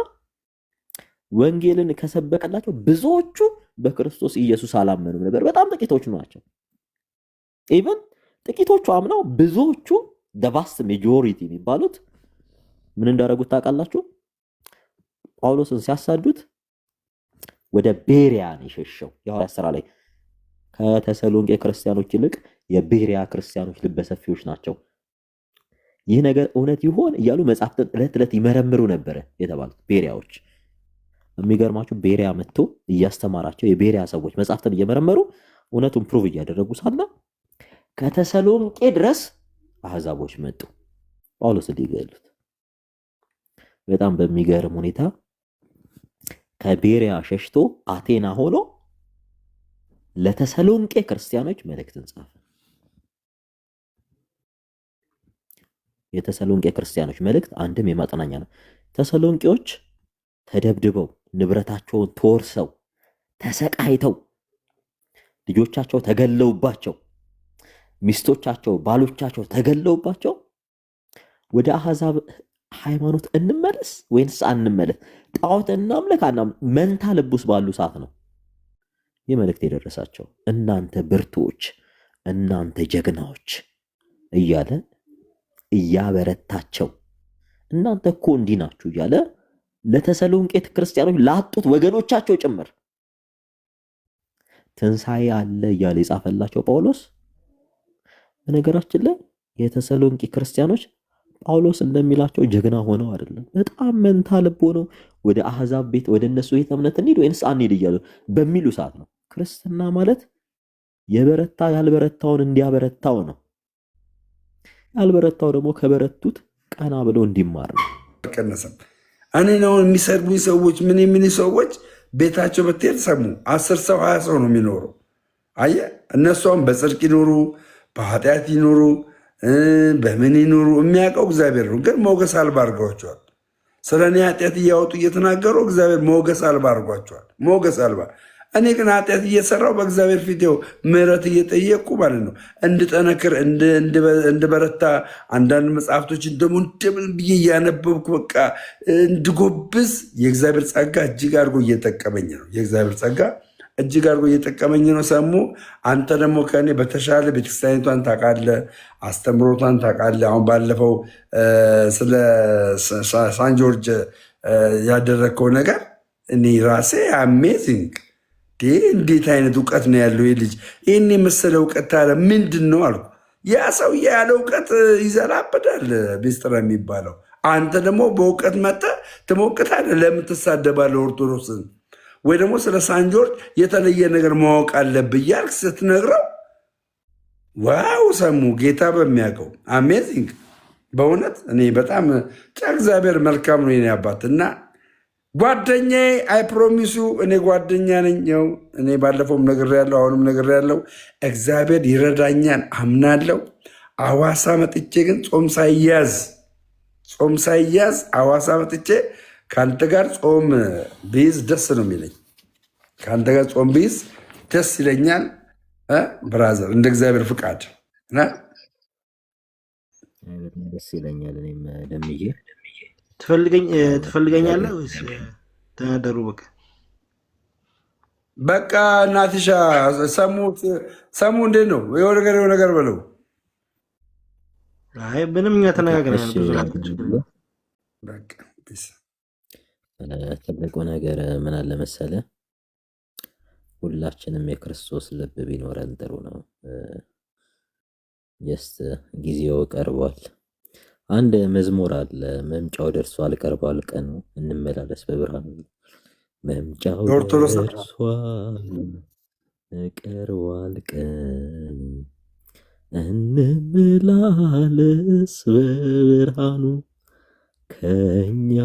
ወንጌልን ከሰበከላቸው ብዙዎቹ በክርስቶስ ኢየሱስ አላመኑም ነበር። በጣም ጥቂቶቹ ናቸው። ኢቨን ጥቂቶቹ አምነው ብዙዎቹ the vast majority የሚባሉት ምን እንዳደረጉት ታውቃላችሁ? ጳውሎስን ሲያሳዱት ወደ ቤሪያ ነው የሸሸው። የሐዋርያት ሥራ ላይ ከተሰሎንቄ ክርስቲያኖች ይልቅ የቤሪያ ክርስቲያኖች ልበሰፊዎች ናቸው። ይህ ነገር እውነት ይሆን እያሉ መጽሐፍትን ዕለት ይመረምሩ ነበረ የተባሉት ቤሪያዎች። የሚገርማችሁ ቤሪያ መጥቶ እያስተማራቸው የቤሪያ ሰዎች መጽሐፍትን እየመረመሩ እውነቱን ፕሩቭ እያደረጉ ሳለ ከተሰሎንቄ ድረስ አሕዛቦች መጡ ጳውሎስን ሊገሉት። በጣም በሚገርም ሁኔታ ከቤሪያ ሸሽቶ አቴና ሆኖ ለተሰሎንቄ ክርስቲያኖች መልእክትን ጻፈ። የተሰሎንቄ ክርስቲያኖች መልእክት አንድም የማጠናኛ ነው። ተሰሎንቄዎች ተደብድበው ንብረታቸውን ተወርሰው ተሰቃይተው ልጆቻቸው ተገለውባቸው ሚስቶቻቸው ባሎቻቸው ተገለውባቸው ወደ አሕዛብ ሃይማኖት እንመለስ ወይንስ አንመለስ? ጣዖት እናምልክ አናምልክ? መንታ ልቡስ ባሉ ሰዓት ነው ይህ መልእክት የደረሳቸው። እናንተ ብርቱዎች፣ እናንተ ጀግናዎች እያለ እያበረታቸው እናንተ እኮ እንዲህ ናችሁ እያለ ለተሰሎንቄ ክርስቲያኖች ላጡት ወገኖቻቸው ጭምር ትንሣኤ አለ እያለ የጻፈላቸው ጳውሎስ። በነገራችን ላይ የተሰሎንቄ ክርስቲያኖች ጳውሎስ እንደሚላቸው ጀግና ሆነው አይደለም፣ በጣም መንታ ልብ ሆነው ወደ አሕዛብ ቤት ወደ እነሱ ቤተ እምነት እንሂድ ወይንስ አንሂድ እያሉ በሚሉ ሰዓት ነው። ክርስትና ማለት የበረታ ያልበረታውን እንዲያበረታው ነው። ያልበረታው ደግሞ ከበረቱት ቀና ብሎ እንዲማር ነው። አልቀነሰም። እኔ ነው የሚሰድቡኝ ሰዎች ምን የሚሉ ሰዎች ቤታቸው ብትሄድ ሰሙ 10 ሰው 20 ሰው ነው የሚኖረው። አየህ እነሷም በጽድቅ ይኖሩ በኃጢአት ይኖሩ በምን ይኖሩ የሚያውቀው እግዚአብሔር ነው። ግን ሞገስ አልባ አድርገዋቸዋል። ስለ እኔ ኃጢአት እያወጡ እየተናገሩ እግዚአብሔር ሞገስ አልባ አድርጓቸዋል። ሞገስ አልባ። እኔ ግን ኃጢአት እየሰራው በእግዚአብሔር ፊት ው ምሕረት እየጠየቅኩ ማለት ነው እንድጠነክር እንድበረታ አንዳንድ መጽሐፍቶችን ደግሞ እንደምን ብዬ እያነበብኩ በቃ እንድጎብዝ የእግዚአብሔር ጸጋ እጅግ አድርጎ እየጠቀመኝ ነው። የእግዚአብሔር ጸጋ እጅግ አድርጎ እየጠቀመኝ ነው። ሰሙ አንተ ደግሞ ከእኔ በተሻለ ቤተክርስቲያኒቷን ታውቃለህ፣ አስተምሮቷን ታውቃለህ። አሁን ባለፈው ስለ ሳን ጆርጅ ያደረግከው ነገር እኔ ራሴ አሜዚንግ፣ እንዴት አይነት እውቀት ነው ያለው ይህ ልጅ! ይህን የመሰለ እውቀት ታለ ምንድን ነው አልኩ። ያ ሰውዬ ያለ እውቀት ይዘላበዳል ሚስጥር የሚባለው። አንተ ደግሞ በእውቀት መጥተህ ትሞቅታለህ። ለምን ትሳደባለህ ኦርቶዶክስን? ወይ ደግሞ ስለ ሳን ጆርጅ የተለየ ነገር ማወቅ አለብህ እያልክ ስትነግረው ዋው ሰሙ ጌታ በሚያውቀው አሜዚንግ። በእውነት እኔ በጣም እግዚአብሔር መልካም ነው የኔ አባት እና ጓደኛዬ። አይ ፕሮሚሱ እኔ ጓደኛ ነኝ። ያው እኔ ባለፈውም ነግሬያለሁ፣ አሁንም ነግሬያለሁ። እግዚአብሔር ይረዳኛል አምናለሁ። አዋሳ መጥቼ ግን ጾም ሳይያዝ አዋሳ መጥቼ ከአንተ ጋር ጾም ብይዝ ደስ ነው የሚለኝ። ከአንተ ጋር ጾም ብይዝ ደስ ይለኛል ብራዘር፣ እንደ እግዚአብሔር ፍቃድ ደስ ይለኛል። እኔም ደምዬ ትፈልገኛለህ ወይስ ተናደሩ? በቃ እናትሻ ሰሙ እንዴት ነው? የሆነ ነገር በለው። አይ ምንም እኛ ተነጋግረናል። ብዙ ትልቁ ነገር ምን አለ መሰለ፣ ሁላችንም የክርስቶስ ልብ ቢኖረን ጥሩ ነው። ጀስት ጊዜው ቀርቧል። አንድ መዝሙር አለ፣ መምጫው ደርሷል ቀርቧል ቀኑ፣ እንመላለስ በብርሃኑ። መምጫው ደርሷል ቀርቧል ቀኑ፣ እንመላለስ በብርሃኑ። ከኛ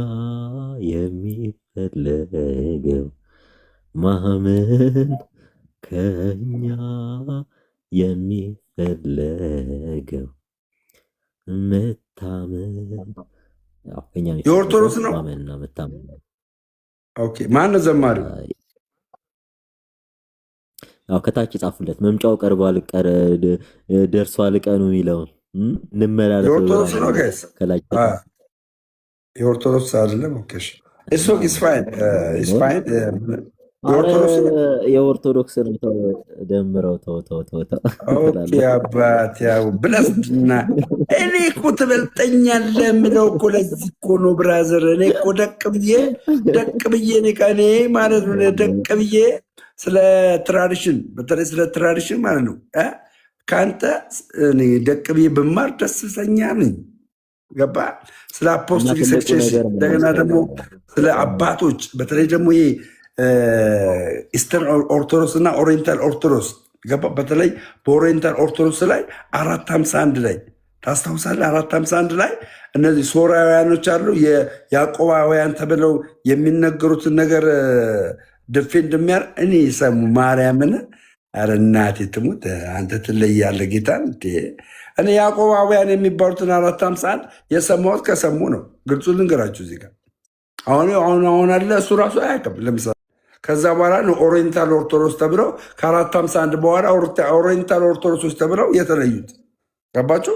የሚፈለገው ማመን፣ ከኛ የሚፈለገው መታመን። የኦርቶዶክስ ነው ማመንና መታመን። ማን ነው ዘማሪው? ያው ከታች ጻፉለት፣ መምጫው ቀርቧል ደርሷል ቀኑ የሚለውን እንመላለስ። የኦርቶዶክስ ነው ጋይስ? ከላይ የኦርቶዶክስ አይደለም። የኦርቶዶክስ ነው። ደምረው ተው አባት ያው ብለስና እኔ እኮ ትበልጠኛለህ የምለው እኮ ለዚህ እኮ ነው ብራዘር። እኔ እኮ ደቅ ብዬ እኔ ማለት ነው ደቅ ብዬ ስለ ትራዲሽን፣ በተለይ ስለ ትራዲሽን ማለት ነው ከአንተ ደቅ ብዬ ብማር ደስተኛ ነኝ። ገባ? ስለ አፖስቶሊክ ሰክሴሽን እንደገና ደግሞ ስለ አባቶች በተለይ ደግሞ ይሄ ኢስተርን ኦርቶዶክስ እና ኦሪየንታል ኦርቶዶክስ ገባ? በተለይ በኦሪየንታል ኦርቶዶክስ ላይ 451 ላይ ታስታውሳለህ? 451 ላይ እነዚህ ሶርያውያኖች አሉ የያዕቆባውያን ተብለው የሚነገሩትን ነገር ድፌንድ የሚያር እኔ ሰሙ ማርያምን። ኧረ እናቴ ትሙት አንተ ትለያለህ ጌታን። እኔ ያዕቆባውያን የሚባሉትን 451 የሰማሁት ከሰሙ ነው። ግልጹ ልንገራችሁ እዚህ ጋር አሁን አለ እሱ ራሱ አያውቅም። ለምሳሌ ከዛ በኋላ ነው ኦሪየንታል ኦርቶዶክስ ተብለው ከ451 በኋላ ኦሪየንታል ኦርቶዶክሶች ተብለው የተለዩት። ገባችሁ?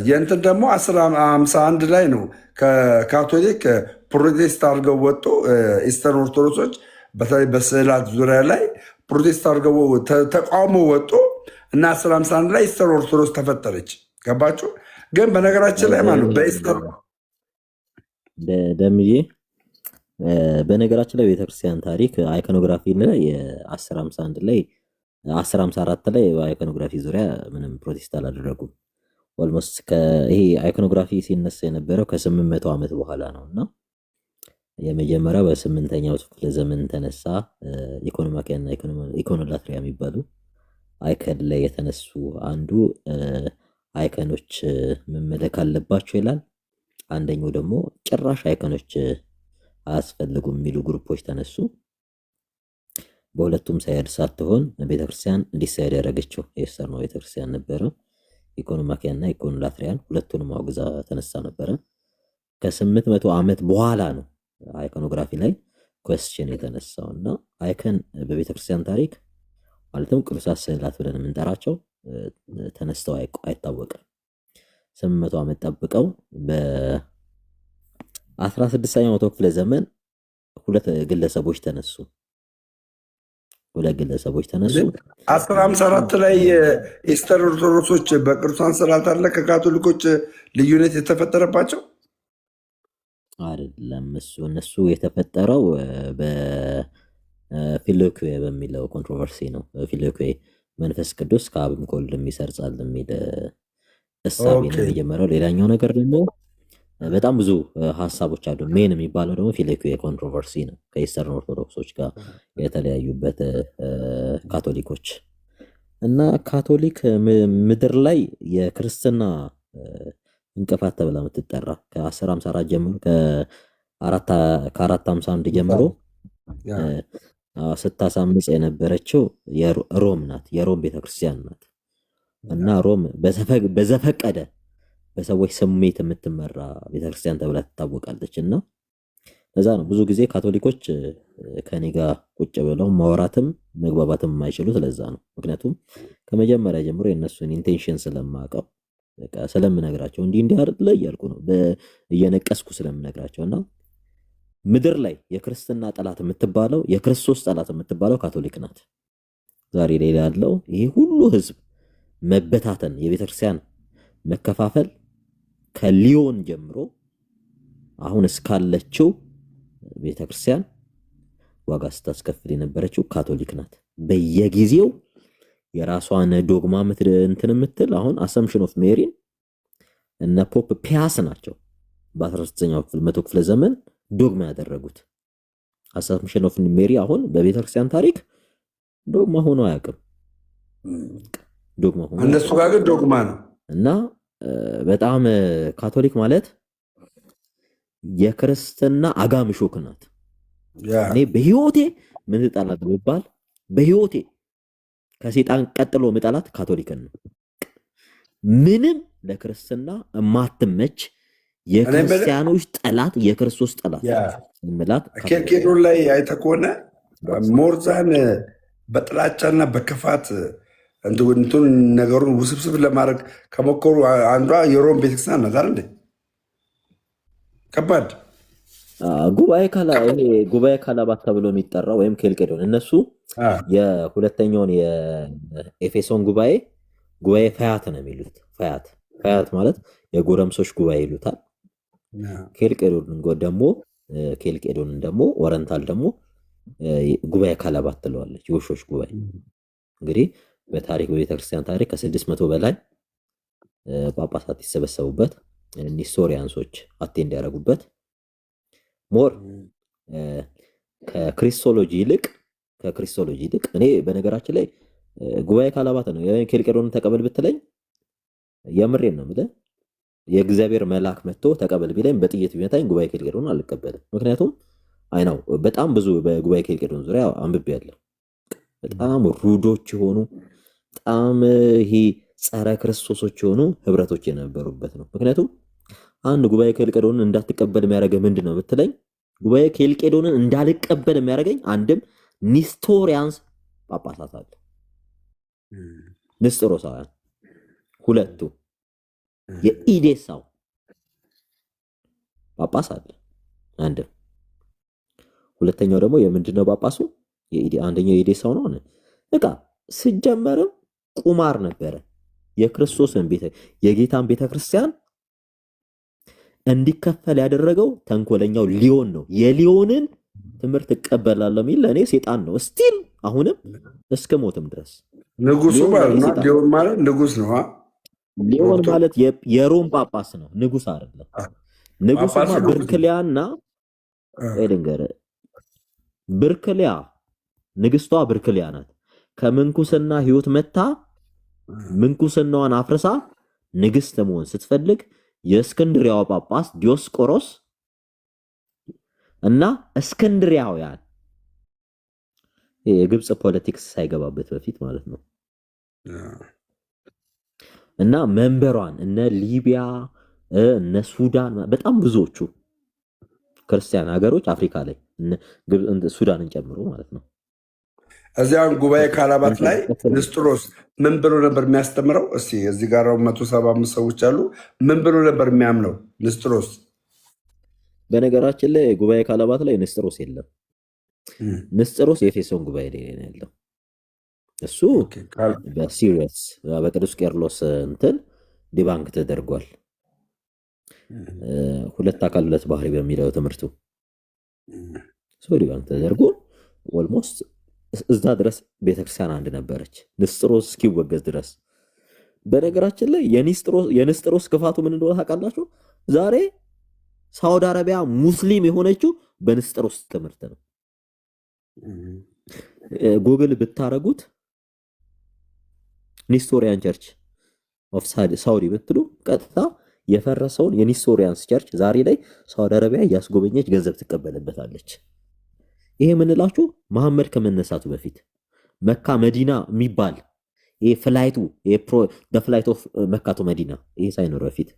የእንትን ደግሞ 1051 ላይ ነው ከካቶሊክ ፕሮቴስት አድርገው ወጡ። ኢስተርን ኦርቶዶክሶች በተለይ በስዕላት ዙሪያ ላይ ፕሮቴስት አድርገው ተቃውሞ ወጡ እና 1051 ላይ ኢስተርን ኦርቶዶክስ ተፈጠረች። ገባችሁ? ግን በነገራችን ላይ ማለት በኢስተር ደምዬ በነገራችን ላይ ቤተክርስቲያን ታሪክ አይኮኖግራፊ ላይ የ1051 ላይ 1054 ላይ በአይኮኖግራፊ ዙሪያ ምንም ፕሮቴስት አላደረጉም። ኦልሞስት ይሄ አይኮኖግራፊ ሲነሳ የነበረው ከ800 ዓመት በኋላ ነው እና የመጀመሪያው በ8ኛው ክፍለ ዘመን ተነሳ። ኢኮኖማኪያና ኢኮኖላትሪያ የሚባሉ አይከን ላይ የተነሱ አንዱ አይከኖች መመለክ አለባቸው ይላል። አንደኛው ደግሞ ጭራሽ አይከኖች አያስፈልጉም የሚሉ ግሩፖች ተነሱ። በሁለቱም ሳይድ ሳትሆን ቤተክርስቲያን እንዲሳይድ ያደረገችው የኤስተርኖ ቤተክርስቲያን ነበረ። ኢኮኖማኪያና ኢኮኖላትሪያን ሁለቱንም አውግዛ ተነሳ ነበረ። ከ800 ዓመት በኋላ ነው አይኮኖግራፊ ላይ ኮስችን የተነሳው እና አይከን በቤተክርስቲያን ታሪክ ማለትም ቅዱሳት ስዕላት ብለን የምንጠራቸው ተነስተው አይታወቅም። 800 ዓመት ጠብቀው በ16ኛው መቶ ክፍለ ዘመን ሁለት ግለሰቦች ተነሱ። 1054 ላይ ኢስተርን ኦርቶዶክሶች በቅዱሳን ስዕላት አለ ከካቶሊኮች ልዩነት የተፈጠረባቸው አይደለም። እነሱ የተፈጠረው በፊሎኩዌ በሚለው ኮንትሮቨርሲ ነው። ፊሎኩዌ መንፈስ ቅዱስ ከአብም ከወልድም ይሰርጻል የሚል እሳቤ ነው የጀመረው። ሌላኛው ነገር ደግሞ በጣም ብዙ ሀሳቦች አሉ። ሜን የሚባለው ደግሞ ፊሎኩዌ ኮንትሮቨርሲ ነው። ከኢስተርን ኦርቶዶክሶች ጋር የተለያዩበት ካቶሊኮች እና ካቶሊክ ምድር ላይ የክርስትና እንቅፋት ተብላ የምትጠራ ከ1054 ጀምሮ ከ451 ጀምሮ ስታሳምጽ የነበረችው ሮም ናት። የሮም ቤተክርስቲያን ናት እና ሮም በዘፈቀደ በሰዎች ስሜት የምትመራ ቤተክርስቲያን ተብላ ትታወቃለች። እና ለዛ ነው ብዙ ጊዜ ካቶሊኮች ከኔ ጋር ቁጭ ብለው ማውራትም መግባባትም የማይችሉት ለዛ ነው። ምክንያቱም ከመጀመሪያ ጀምሮ የእነሱን ኢንቴንሽን ስለማውቀው በቃ ስለምነግራቸው እንዲህ አይደለ እያልኩ ነው እየነቀስኩ ስለምነግራቸው እና ምድር ላይ የክርስትና ጠላት የምትባለው የክርስቶስ ጠላት የምትባለው ካቶሊክ ናት። ዛሬ ላይ ያለው ይሄ ሁሉ ህዝብ መበታተን የቤተክርስቲያን መከፋፈል ከሊዮን ጀምሮ አሁን እስካለችው ቤተክርስቲያን ዋጋ ስታስከፍል የነበረችው ካቶሊክ ናት። በየጊዜው የራሷን ዶግማ እንትን የምትል አሁን አሰምሽን ኦፍ ሜሪን እነ ፖፕ ፒያስ ናቸው በ19ኛው መቶ ክፍለ ዘመን ዶግማ ያደረጉት። አሰምሽን ኦፍ ሜሪ አሁን በቤተክርስቲያን ታሪክ ዶግማ ሆኖ አያውቅም። ዶግማ ሆኖ እነሱ ጋር ግን ዶግማ ነው እና በጣም ካቶሊክ ማለት የክርስትና አጋምሾክ ናት። እኔ በህይወቴ ምን ጣላት ብባል በህይወቴ ከሰይጣን ቀጥሎ ምጣላት ካቶሊክን ነው። ምንም ለክርስትና የማትመች የክርስቲያኖች ጠላት የክርስቶስ ጠላት ምላት ኬልቄዶን ላይ አይተህ ከሆነ ሞርዛን በጥላቻና በክፋት እንትን ነገሩን ውስብስብ ለማድረግ ከሞከሩ አንዷ የሮም ቤተክርስቲያን ናት አይደል? ከባድ ጉባኤ ካላባት ተብሎ የሚጠራው ወይም ኬልቄዶን እነሱ የሁለተኛውን የኤፌሶን ጉባኤ ፈያት ነው የሚሉት። ፈያት ማለት የጎረምሶች ጉባኤ ይሉታል። ኬልቄዶንን ደግሞ ኦረንታል ደግሞ ጉባኤ ካላባት ትለዋለች፣ የውሾች ጉባኤ። እንግዲህ በታሪክ በቤተክርስቲያን ታሪክ ከ600 በላይ ጳጳሳት ይሰበሰቡበት፣ ኒስቶሪያንሶች አቴንድ ያደረጉበት ሞር ከክሪስቶሎጂ ይልቅ እኔ በነገራችን ላይ ጉባኤ ካላባት ነው ኬልቄዶንን ተቀበል ብትለኝ የምሬን ነው የምልህ። የእግዚአብሔር መልአክ መጥቶ ተቀበል ቢለኝ በጥይት ቢመታኝ ጉባኤ ኬልቄዶንን አልቀበልም። ምክንያቱም አይናው በጣም ብዙ በጉባኤ ኬልቄዶን ዙሪያ አንብቤያለሁ። በጣም ሩዶች የሆኑ በጣም ይሄ ጸረ ክርስቶሶች የሆኑ ህብረቶች የነበሩበት ነው። ምክንያቱም አንድ ጉባኤ ኬልቄዶንን እንዳትቀበል የሚያደርገህ ምንድን ነው ብትለኝ ጉባኤ ኬልቄዶንን እንዳልቀበል የሚያደርገኝ አንድም ኒስቶሪያንስ ጳጳሳት አለ፣ ንስጥሮሳውያን ሁለቱ የኢዴሳው ጳጳስ አለ አንድ። ሁለተኛው ደግሞ የምንድነው ጳጳሱ? አንደኛው የኢዴሳው ነው። በቃ ሲጀመርም ቁማር ነበረ። የክርስቶስን የጌታን ቤተክርስቲያን እንዲከፈል ያደረገው ተንኮለኛው ሊዮን ነው። የሊዮንን ትምህርት እቀበላለሁ የሚል ለእኔ ሴጣን ነው። ስቲል አሁንም እስከ ሞትም ድረስ ንጉሱ ማለት ነው። ሊዮን ማለት ንጉስ ነው። ሊዮን ማለት የሮም ጳጳስ ነው፣ ንጉስ አይደለም። ንጉሱማ ብርክሊያና ኤድንገር ብርክሊያ ንግስቷ ብርክሊያ ናት። ከምንኩስና ህይወት መታ ምንኩስናዋን አፍርሳ ንግስት መሆን ስትፈልግ የእስክንድሪያው ጳጳስ ዲዮስቆሮስ እና እስክንድሪያውያን የግብፅ ፖለቲክስ ሳይገባበት በፊት ማለት ነው እና መንበሯን እነ ሊቢያ እነ ሱዳን በጣም ብዙዎቹ ክርስቲያን ሀገሮች አፍሪካ ላይ ሱዳንን ጨምሮ ማለት ነው። እዚያን ጉባኤ ካላባት ላይ ንስጥሮስ ምን ብሎ ነበር የሚያስተምረው? እስቲ እዚህ ጋር 175 ሰዎች አሉ። ምን ብሎ ነበር የሚያምነው ንስጥሮስ? በነገራችን ላይ ጉባኤ ካላባት ላይ ንስጥሮስ የለም። ንስጥሮስ የኤፌሶን ጉባኤ ላይ ነው ያለው። እሱ በሲሪየስ በቅዱስ ቄርሎስ እንትን ዲባንክ ተደርጓል። ሁለት አካል ሁለት ባህሪ በሚለው ትምህርቱ ዲባንክ ተደርጎ ኦልሞስት እዛ ድረስ ቤተክርስቲያን አንድ ነበረች ንስጥሮስ እስኪወገዝ ድረስ። በነገራችን ላይ የንስጥሮስ ክፋቱ ምን እንደሆነ ታውቃላችሁ? ዛሬ ሳውዲ አረቢያ ሙስሊም የሆነችው በንስጥሮስ ትምህርት ነው። ጉግል ብታረጉት ኒስቶሪያን ቸርች ኦፍ ሳውዲ ብትሉ ቀጥታ የፈረሰውን የኒስቶሪያንስ ቸርች ዛሬ ላይ ሳውዲ አረቢያ እያስጎበኘች ገንዘብ ትቀበልበታለች። ይሄ የምንላችሁ መሐመድ ከመነሳቱ በፊት መካ መዲና የሚባል ይሄ ፍላይቱ ፍላይት ኦፍ መካቶ መዲና ይሄ ሳይኖር በፊት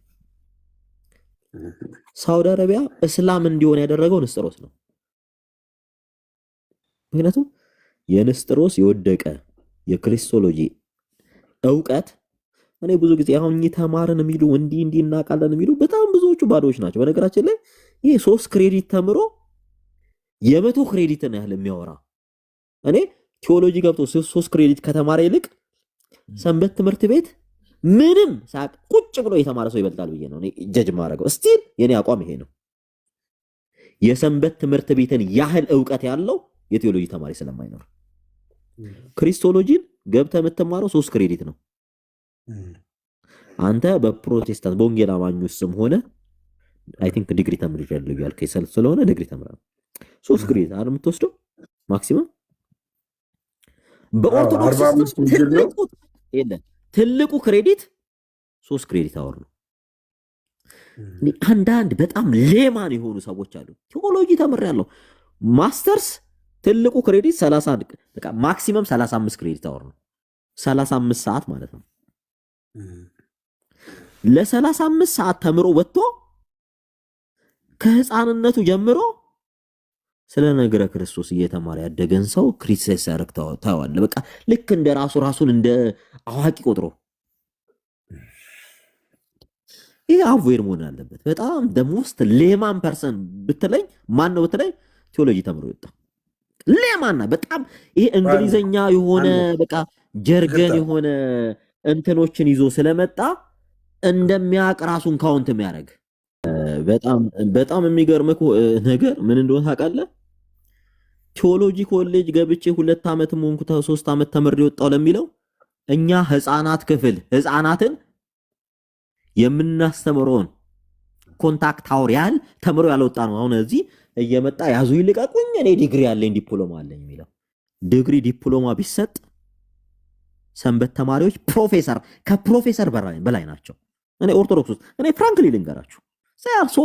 ሳውዲ አረቢያ እስላም እንዲሆን ያደረገው ንስጥሮስ ነው። ምክንያቱም የንስጥሮስ የወደቀ የክሪስቶሎጂ እውቀት እኔ ብዙ ጊዜ አሁን ተማርን የሚሉ እንዲህ እናውቃለን የሚሉ በጣም ብዙዎቹ ባዶዎች ናቸው። በነገራችን ላይ ይሄ 3 ክሬዲት ተምሮ የ100 ክሬዲትን ያህል የሚያወራ እኔ ቲዮሎጂ ገብቶ 3 ክሬዲት ከተማረ ይልቅ ሰንበት ትምህርት ቤት ምንም ሳቅ ቁጭ ብሎ የተማረ ሰው ይበልጣል ብዬ ነው እኔ ጀጅ ማድረገው። ስቲል የኔ አቋም ይሄ ነው። የሰንበት ትምህርት ቤትን ያህል እውቀት ያለው የቲዮሎጂ ተማሪ ስለማይኖር ክሪስቶሎጂን ገብተህ የምትማረው 3 ክሬዲት ነው። አንተ በፕሮቴስታንት በወንጌል አማኞች ስም ሆነ አይ ቲንክ ዲግሪ ተምሬያለሁ ያልከኝ ስለሆነ ዲግሪ ተምራለህ 3 ክሬዲት አይደል የምትወስደው ማክሲመም። በኦርቶዶክስ ትልቁ ክሬዲት 3 ክሬዲት አወር ነው። አንዳንድ በጣም ሌማን የሆኑ ሰዎች አሉ። ቲዮሎጂ ተምሬያለሁ ማስተርስ ትልቁ ክሬዲት 30 በቃ ማክሲመም 35 ክሬዲት አወር ነው። 35 ሰዓት ማለት ነው። ለ35 ሰዓት ተምሮ ወጥቶ ከህፃንነቱ ጀምሮ ስለ ነገረ ክርስቶስ እየተማረ ያደገን ሰው ክሪቲሳይዝ ያደርግ ታዋለ። በቃ ልክ እንደ ራሱን እንደ አዋቂ ቆጥሮ ይሄ አቮይድ መሆን አለበት። በጣም ደሞስት ሌማን ፐርሰን ብትለኝ ማን ነው ብትለኝ ቲዮሎጂ ተምሮ ይወጣ ሌማና በጣም ይሄ እንግሊዘኛ የሆነ በቃ ጀርገን የሆነ እንትኖችን ይዞ ስለመጣ እንደሚያቅ ራሱን ካውንት የሚያደርግ በጣም የሚገርምህ ነገር ምን እንደሆነ ታውቃለህ? ቲዮሎጂ ኮሌጅ ገብቼ 2 ዓመት ሆንኩ 3 ዓመት ተምሬ ወጣው ለሚለው እኛ ህፃናትን የምናስተምረውን ኮንታክት አወር ያህል ተምሮ ያልወጣ ነው። አሁን እዚህ እየመጣ ያዙ ይልቀቁኝ እኔ ዲግሪ ያለኝ ዲፕሎማ አለኝ የሚለው ዲግሪ ዲፕሎማ ቢሰጥ ሰንበት ተማሪዎች ከፕሮፌሰር በላይ ናቸው። እኔ ኦርቶዶክስ ውስጥ እኔ ፍራንክሊ ልንገራችሁ ሶ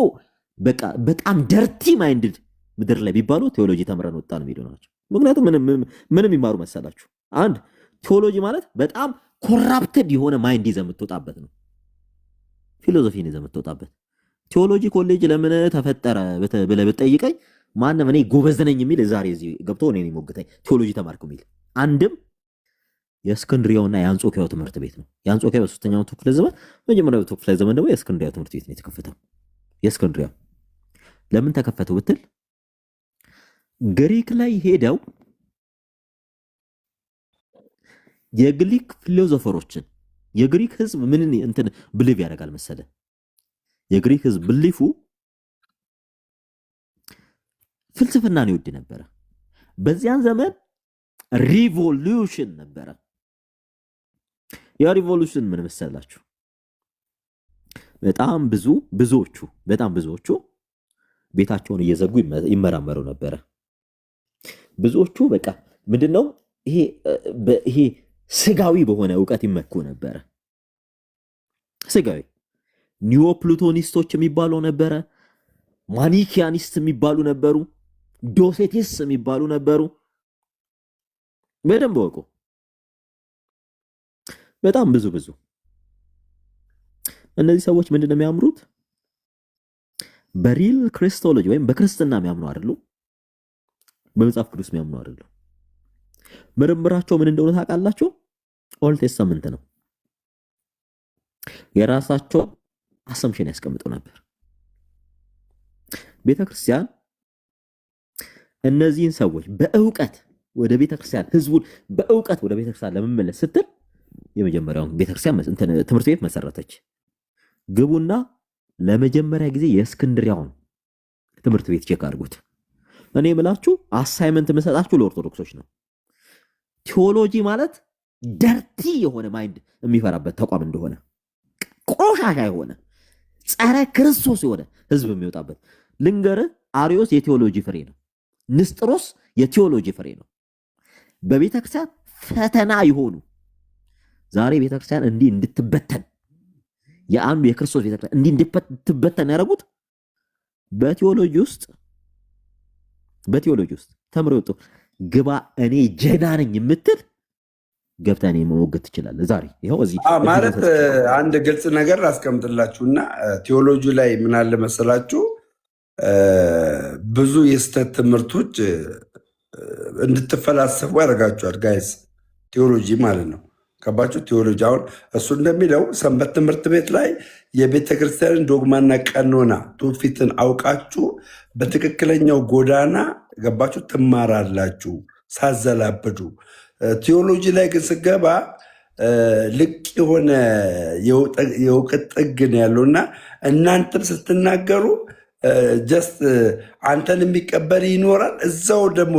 በቃ በጣም ደርቲ ማይንድድ ምድር ላይ ቢባሉ ቴዎሎጂ ተምረን ወጣን የሚሉ ናቸው። ምክንያቱም ምንም ይማሩ መሰላችሁ? አንድ ቴዎሎጂ ማለት በጣም ኮራፕትድ የሆነ ማይንድ ይዘህ የምትወጣበት ነው። ፊሎሶፊን ይዘህ የምትወጣበት ቴዎሎጂ ኮሌጅ ለምን ተፈጠረ ብለህ ብትጠይቀኝ ማንም እኔ ጎበዝ ነኝ የሚል ዛሬ እዚህ ገብቶ እኔን ይሞግተኝ ቴዎሎጂ ተማርኩ የሚል አንድም የእስክንድሪያውና የአንጾኪያው ትምህርት ቤት ነው። የአንጾኪያ በሶስተኛው መቶ ክፍለ ዘመን፣ መጀመሪያው መቶ ክፍለ ዘመን ደግሞ የእስክንድሪያው ትምህርት ቤት ነው የተከፈተው። የእስክንድሪያው ለምን ተከፈተው ብትል ግሪክ ላይ ሄደው የግሪክ ፊሎዞፈሮችን የግሪክ ህዝብ ምንን እንትን ብሊቭ ያደርጋል መሰለ? የግሪክ ህዝብ ብሊፉ ፍልስፍናን ይወድ ነበረ። በዚያን ዘመን ሪቮሉሽን ነበረ። ያ ሪቮሉሽን ምን መሰላችሁ? በጣም ብዙዎቹ ቤታቸውን እየዘጉ ይመራመሩ ነበረ። ብዙዎቹ በቃ ምንድነው ይሄ ስጋዊ በሆነ እውቀት ይመኩ ነበረ። ስጋዊ ኒዮፕሉቶኒስቶች የሚባሉ ነበረ። ማኒኪያኒስት የሚባሉ ነበሩ። ዶሴቲስ የሚባሉ ነበሩ። በደንብ ወቁ። በጣም ብዙ እነዚህ ሰዎች ምንድነው የሚያምሩት? በሪል ክሪስቶሎጂ ወይም በክርስትና የሚያምኑ አይደሉ። በመጽሐፍ ቅዱስ የሚያምኑ አይደሉ። ምርምራቸው ምን እንደሆነ ታውቃላችሁ? ኦልድ ቴስተመንት ነው። የራሳቸው አሰምሽን ያስቀምጡ ነበር። ቤተክርስቲያን እነዚህን ሰዎች በእውቀት ወደ ቤተክርስቲያን ህዝቡን በእውቀት ወደ ቤተክርስቲያን ለመመለስ ስትል የመጀመሪያውን ቤተክርስቲያን ትምህርት ቤት መሰረተች። ግቡና ለመጀመሪያ ጊዜ የእስክንድሪያውን ትምህርት ቤት ቼክ አድርጉት። እኔ የምላችሁ አሳይመንት የምሰጣችሁ ለኦርቶዶክሶች ነው። ቴዎሎጂ ማለት ደርቲ የሆነ ማይንድ የሚፈራበት ተቋም እንደሆነ፣ ቆሻሻ የሆነ ጸረ ክርስቶስ የሆነ ህዝብ የሚወጣበት ልንገርህ። አሪዮስ የቴዎሎጂ ፍሬ ነው። ንስጥሮስ የቴዎሎጂ ፍሬ ነው። በቤተክርስቲያን ፈተና የሆኑ ዛሬ ቤተክርስቲያን እንዲህ እንድትበተን የአንዱ የክርስቶስ ቤተክርስቲያን እንዲህ እንድትበተን ያደረጉት በቴዎሎጂ ውስጥ ተምሮ ወጡ። ግባ እኔ ጀግና ነኝ የምትል ገብታ እኔ መሞገት ትችላለህ። ዛሬ ይኸው እዚህ ማለት አንድ ግልጽ ነገር አስቀምጥላችሁና ቴዎሎጂ ላይ ምን አለ መሰላችሁ፣ ብዙ የስተት ትምህርቶች እንድትፈላሰፉ ያደርጋችኋል ጋይስ። ቴዎሎጂ ማለት ነው። ገባችሁ? ቴዎሎጂ አሁን እሱ እንደሚለው ሰንበት ትምህርት ቤት ላይ የቤተ ክርስቲያንን ዶግማና ቀኖና ትውፊትን አውቃችሁ በትክክለኛው ጎዳና ገባችሁ ትማራላችሁ ሳዘላብዱ። ቴዎሎጂ ላይ ግን ስገባ ልቅ የሆነ የእውቀት ጥግ ነው ያለውና እናንተም ስትናገሩ ጀስት አንተን የሚቀበል ይኖራል፣ እዛው ደግሞ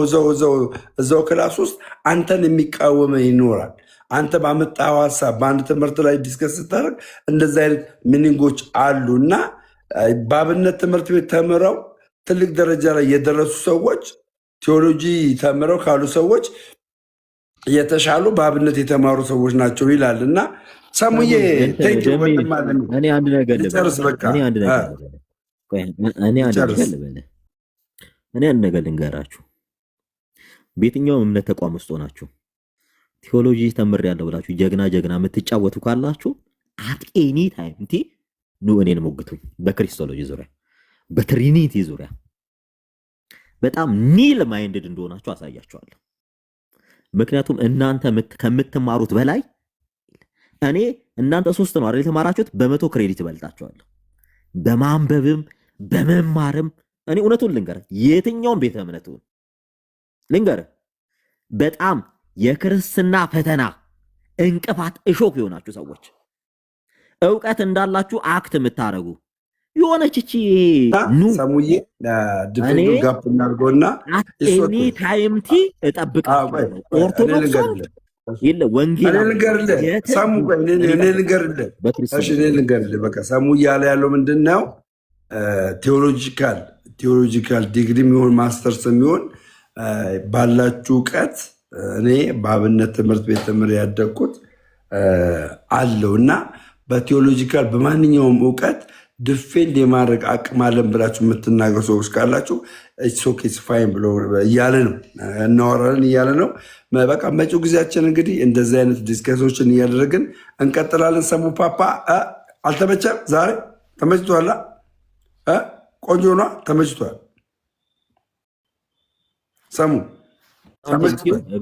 እዛው ክላስ ውስጥ አንተን የሚቃወመ ይኖራል። አንተ ባመጣው ሀሳብ በአንድ ትምህርት ላይ ዲስከስ ስታደርግ እንደዚህ አይነት ሚኒንጎች አሉ እና በአብነት ትምህርት ቤት ተምረው ትልቅ ደረጃ ላይ የደረሱ ሰዎች ቴዎሎጂ ተምረው ካሉ ሰዎች የተሻሉ በአብነት የተማሩ ሰዎች ናቸው ይላል እና ሰሙዬ እኔ አንድ ነገር ልንገራችሁ። በየትኛውም እምነት ተቋም ውስጥ ሆናችሁ ቴዎሎጂ ተምሬያለሁ ብላችሁ ጀግና የምትጫወቱ ካላችሁ አት ኤኒ ታይም ኑ እኔን ሞግቱኝ። በክሪስቶሎጂ ዙሪያ በትሪኒቲ ዙሪያ በጣም ኒል ማይንድድ እንደሆናችሁ አሳያችኋለሁ። ምክንያቱም እናንተ ከምትማሩት በላይ እናንተ 3 ነው አይደል የተማራችሁት? በ100 ክሬዲት እበልጣችኋለሁ በማንበብም በመማርም። እኔ እውነቱን ልንገርህ፣ የትኛውም ቤተ እምነቱን ልንገርህ፣ በጣም የክርስትና ፈተና እንቅፋት እሾክ የሆናችሁ ሰዎች እውቀት እንዳላችሁ አክት የምታረጉ የሆነች እቺ ሰሙዬ ድፍን ጋፕ እናርጎና እኔ ታይምቲ እጠብቃለሁ። ኦርቶዶክስ ይለ ወንጌል ልንገርልህ በቃ ሰሙ እያለ ያለው ምንድን ነው? ቴዎሎጂካል ዲግሪ የሚሆን ማስተርስ የሚሆን ባላችሁ እውቀት እኔ በአብነት ትምህርት ቤት ተምሬ ያደግኩት አለው እና በቴዎሎጂካል በማንኛውም እውቀት ድፌንድ የማድረግ አቅም አለን ብላችሁ የምትናገሩ ሰዎች ካላችሁ ሶኬስ ፋይን ብሎ እያለ ነው እናወራለን እያለ ነው። በቃ መጪው ጊዜያችን እንግዲህ እንደዚህ አይነት ዲስከሶችን እያደረግን እንቀጥላለን። ሰሙ ፓፓ አልተመቸም? ዛሬ ተመችቷል? ቆንጆ ኗ ተመችቷል? ሰሙ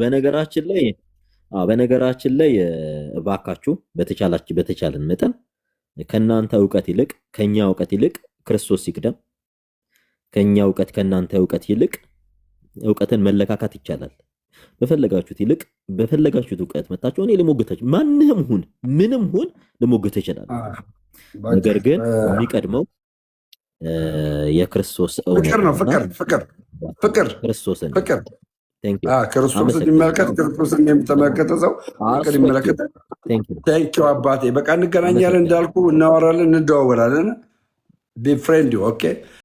በነገራችን ላይ በነገራችን ላይ እባካችሁ በተቻለን መጠን ከናንተ እውቀት ይልቅ ከኛ እውቀት ይልቅ ክርስቶስ ይቅደም። ከኛ እውቀት ከናንተ እውቀት ይልቅ እውቀትን መለካካት ይቻላል። በፈለጋችሁት ይልቅ በፈለጋችሁት እውቀት መጣችሁ እኔ ልሞግታችሁ ማንንም ሁን ምንም ሁን ልሞግት ይችላል። ነገር ግን የሚቀድመው የክርስቶስ ፍቅር ነው። ፍቅር ክርስቶስን ክርስቶስን የሚመለከት ክርስቶስን የሚተመለከተ ሰው ፍቅር ይመለከተ። ቴንኪው አባቴ። በቃ እንገናኛለን፣ እንዳልኩ እናወራለን፣ እንደዋወላለን። ቢ ፍሬንድ ኦኬ